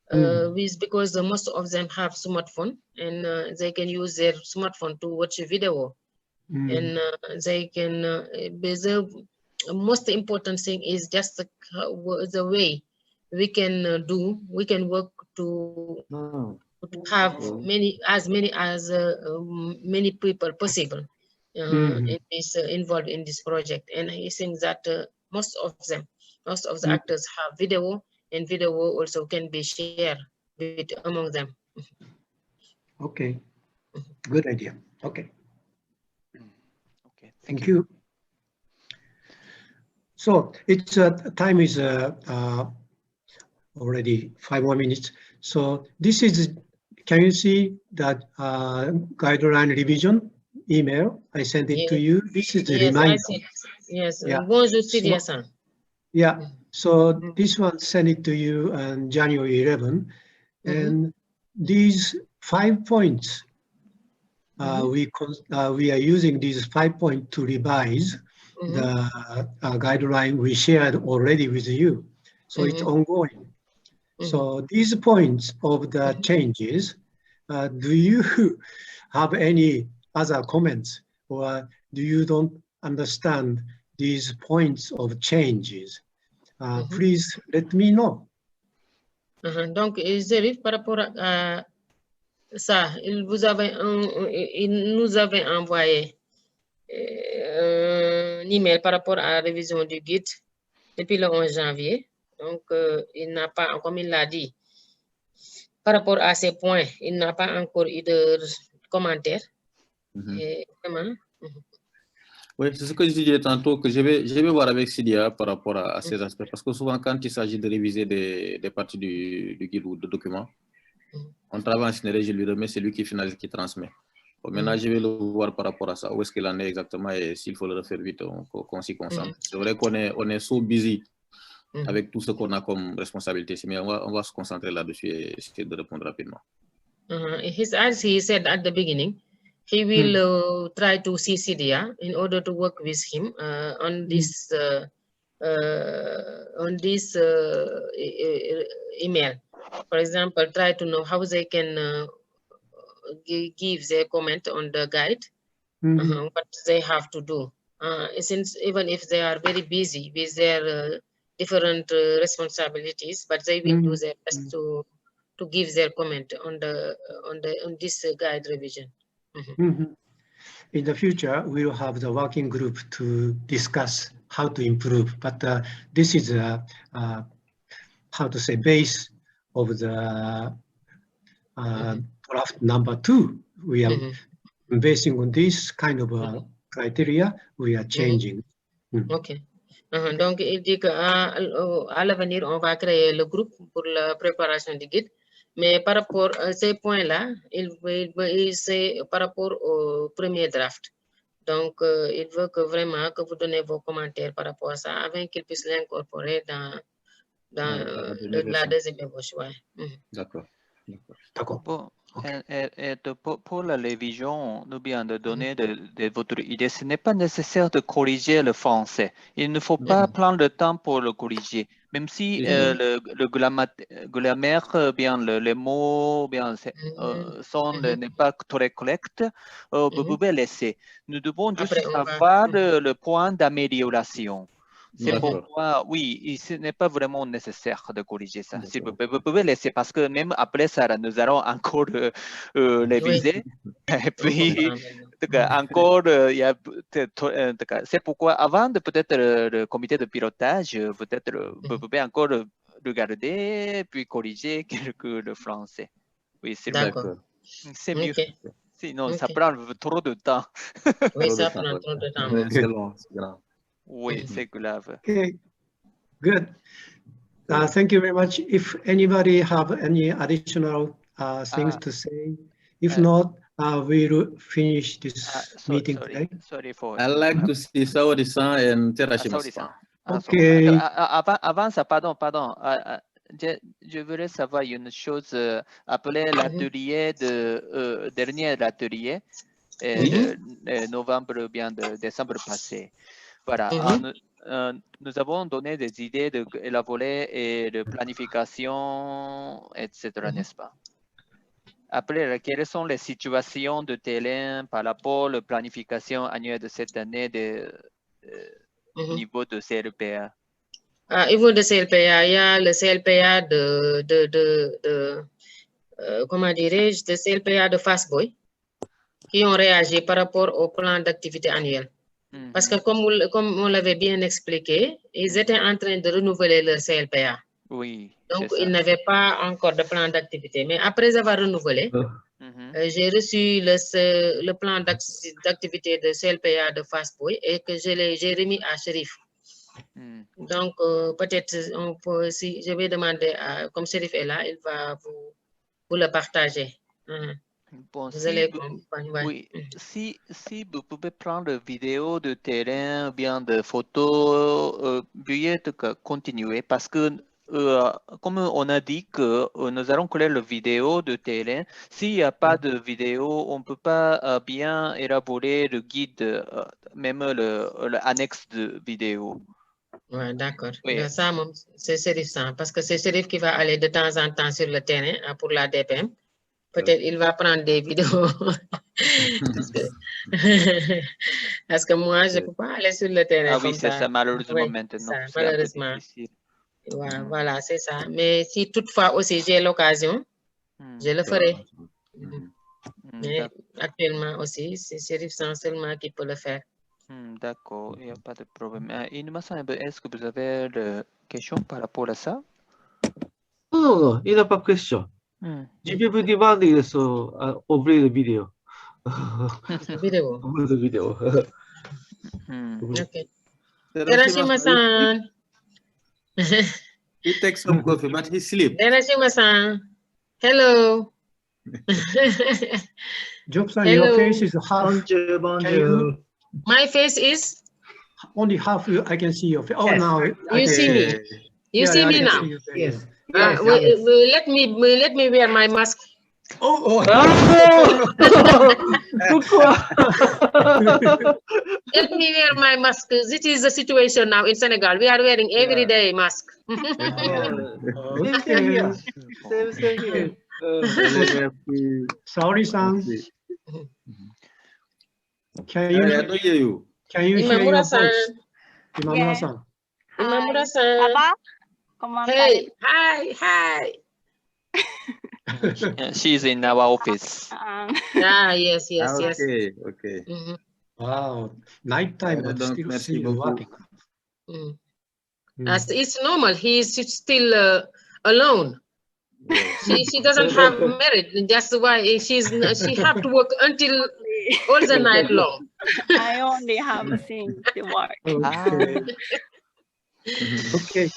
because most of them have smartphone and they can use their smartphone to watch a video. And they can the most important thing is just the way we can work to have many people possible involved in this project. And I think that most of the actors have video, and video also can be shared among them. Okay, good idea. Okay. Okay, thank you. So it's time is already 5 more minutes. So this is, can you see that guideline revision email? I sent it to you. This is the reminder. Yes. Bonjour, Sidia-san. Yeah. So this one sent it to you on January 11, and these 5 points. We are using these 5 points to revise the guideline we shared already with you. So it's ongoing. So these points of the changes, do you have any other comments, or do you don't understand these points of changes? Please let me know. Donc, Zérif, par rapport à ça, il nous avait envoyé un email par rapport à la révision du guide depuis le 11 janvier. Donc, il n'a pas, comme il l'a dit, par rapport à ces points, il n'a pas encore eu de commentaires. Oui, c'est ce que je disais tantôt, que je vais voir avec Sidia par rapport à ces aspects. Parce que souvent, quand il s'agit de réviser des parties du guide ou de documents, on travaille en synergie, je lui remets, c'est lui qui finalise, qui transmet. Bon, maintenant, je vais le voir par rapport à ça, où est-ce qu'il en est exactement, et s'il faut le refaire vite, qu'on s'y concentre. C'est vrai qu'on est so busy avec tout ce qu'on a comme responsabilité, mais on va se concentrer là-dessus et essayer de répondre rapidement. As he said at the beginning, he will try to see Sidia in order to work with him on this email. For example, try to know how they can give their comment on the guide, what they have to do. Since even if they are very busy with their different responsibilities, but they will do their best to give their comment on this guide revision. In the future, we will have the working group to discuss how to improve. But this is how to say base of the draft number 2. We are basing on this kind of criteria. We are changing. Ok. Donc, il dit qu'à l'avenir, on va créer le groupe pour la préparation du guide. Mais par rapport à ces points-là, c'est par rapport au premier draft. Donc, il veut que vraiment que vous donnez vos commentaires par rapport à ça, afin qu'il puisse l'incorporer dans la deuxième ébauche. D'accord. Bon, et pour la révision, nous bien de donner de votre idée, ce n'est pas nécessaire de corriger le français. Il ne faut pas prendre le temps pour le corriger. Même si le grammaire, bien les mots, bien n'est pas très correct, vous pouvez laisser. Nous devons juste savoir le point d'amélioration. C'est pourquoi, oui, ce n'est pas vraiment nécessaire de corriger ça. S'il vous plaît, vous pouvez laisser parce que même après ça, nous allons encore réviser. Et puis, encore, c'est pourquoi avant de peut-être le comité de pilotage, peut-être vous pouvez encore regarder, puis corriger quelques de français. Oui, c'est D'accord. C'est mieux. Sinon, ça prend trop de temps. Oui, ça prend trop de temps. C'est long, c'est grave. Oui, c'est grave. Okay, good. Thank you very much. If anybody have any additional things to say, if not, we'll finish this meeting today. Sorry for. I like to see Saori-san and Terashima-san. Okay. Avant ça, pardon. Je voudrais savoir une chose. Après l'atelier dernier atelier, novembre, bien de décembre passé. Voilà. Nous avons donné des idées d'élaborer et de planification, etc., n'est-ce pas? Après, quelles sont les situations de terrain par rapport à la planification annuelle de cette année au niveau de CLPA? Au niveau de CLPA, il y a le CLPA comment dirais-je, de CLPA de Fastboy qui ont réagi par rapport au plan d'activité annuel. Parce que comme on l'avait bien expliqué, ils étaient en train de renouveler leur CLPA. Oui. Donc, ils n'avaient pas encore de plan d'activité. Mais après avoir renouvelé, j'ai reçu le plan d'activité de CLPA de Fastboy et que j'ai remis à Chérif. Donc, peut-être, si je vais demander, comme Chérif est là, il va vous le partager. Bon, vous allez comprendre. Oui, si vous pouvez prendre vidéo de terrain, bien de photos, veuillez continuer parce que comme on a dit que nous allons créer la vidéo de terrain, s'il n'y a pas de vidéo, on ne peut pas bien élaborer le guide, même l'annexe de vidéo. Ouais, d'accord. Oui. Ça, c'est Chérif, parce que c'est Chérif qui va aller de temps en temps sur le terrain pour la DPM. Peut-être il va prendre des vidéos. Parce que moi, je ne peux pas aller sur le terrain comme ça. Ah oui, c'est ça, malheureusement, maintenant. C'est malheureusement. Voilà, c'est ça. Mais si toutefois aussi j'ai l'occasion, je le ferai. Mais actuellement aussi, c'est Chérif seulement qui peut le faire. D'accord, il n'y a pas de problème. Inuma-san, est-ce que vous avez des questions par rapport à ça? Non, il n'y a pas de question. Je vais vous demander d'ouvrir la vidéo. Vidéo. Ouvrir la vidéo. Ok. Terashima-san. He takes some coffee, but he sleeps. Terashima-san. Hello. Job-san, your face is half. Bonjour. My face is? Only half, I can see your face. Oh, yes. now. You see me. You see me now. Yes. Let me wear my mask. Oh. Let me wear my mask. This is the situation now in Senegal. We are wearing every day mask. Same here. Saori-san, can you hear your voice? Imamura-san. Imamura-san. Hey, hi. She's in our office. Yes. Okay. Wow, nighttime, but still see you working. It's normal. He's still alone. She doesn't have marriage. That's why she have to work until all the night long. I only have seen the work. Okay.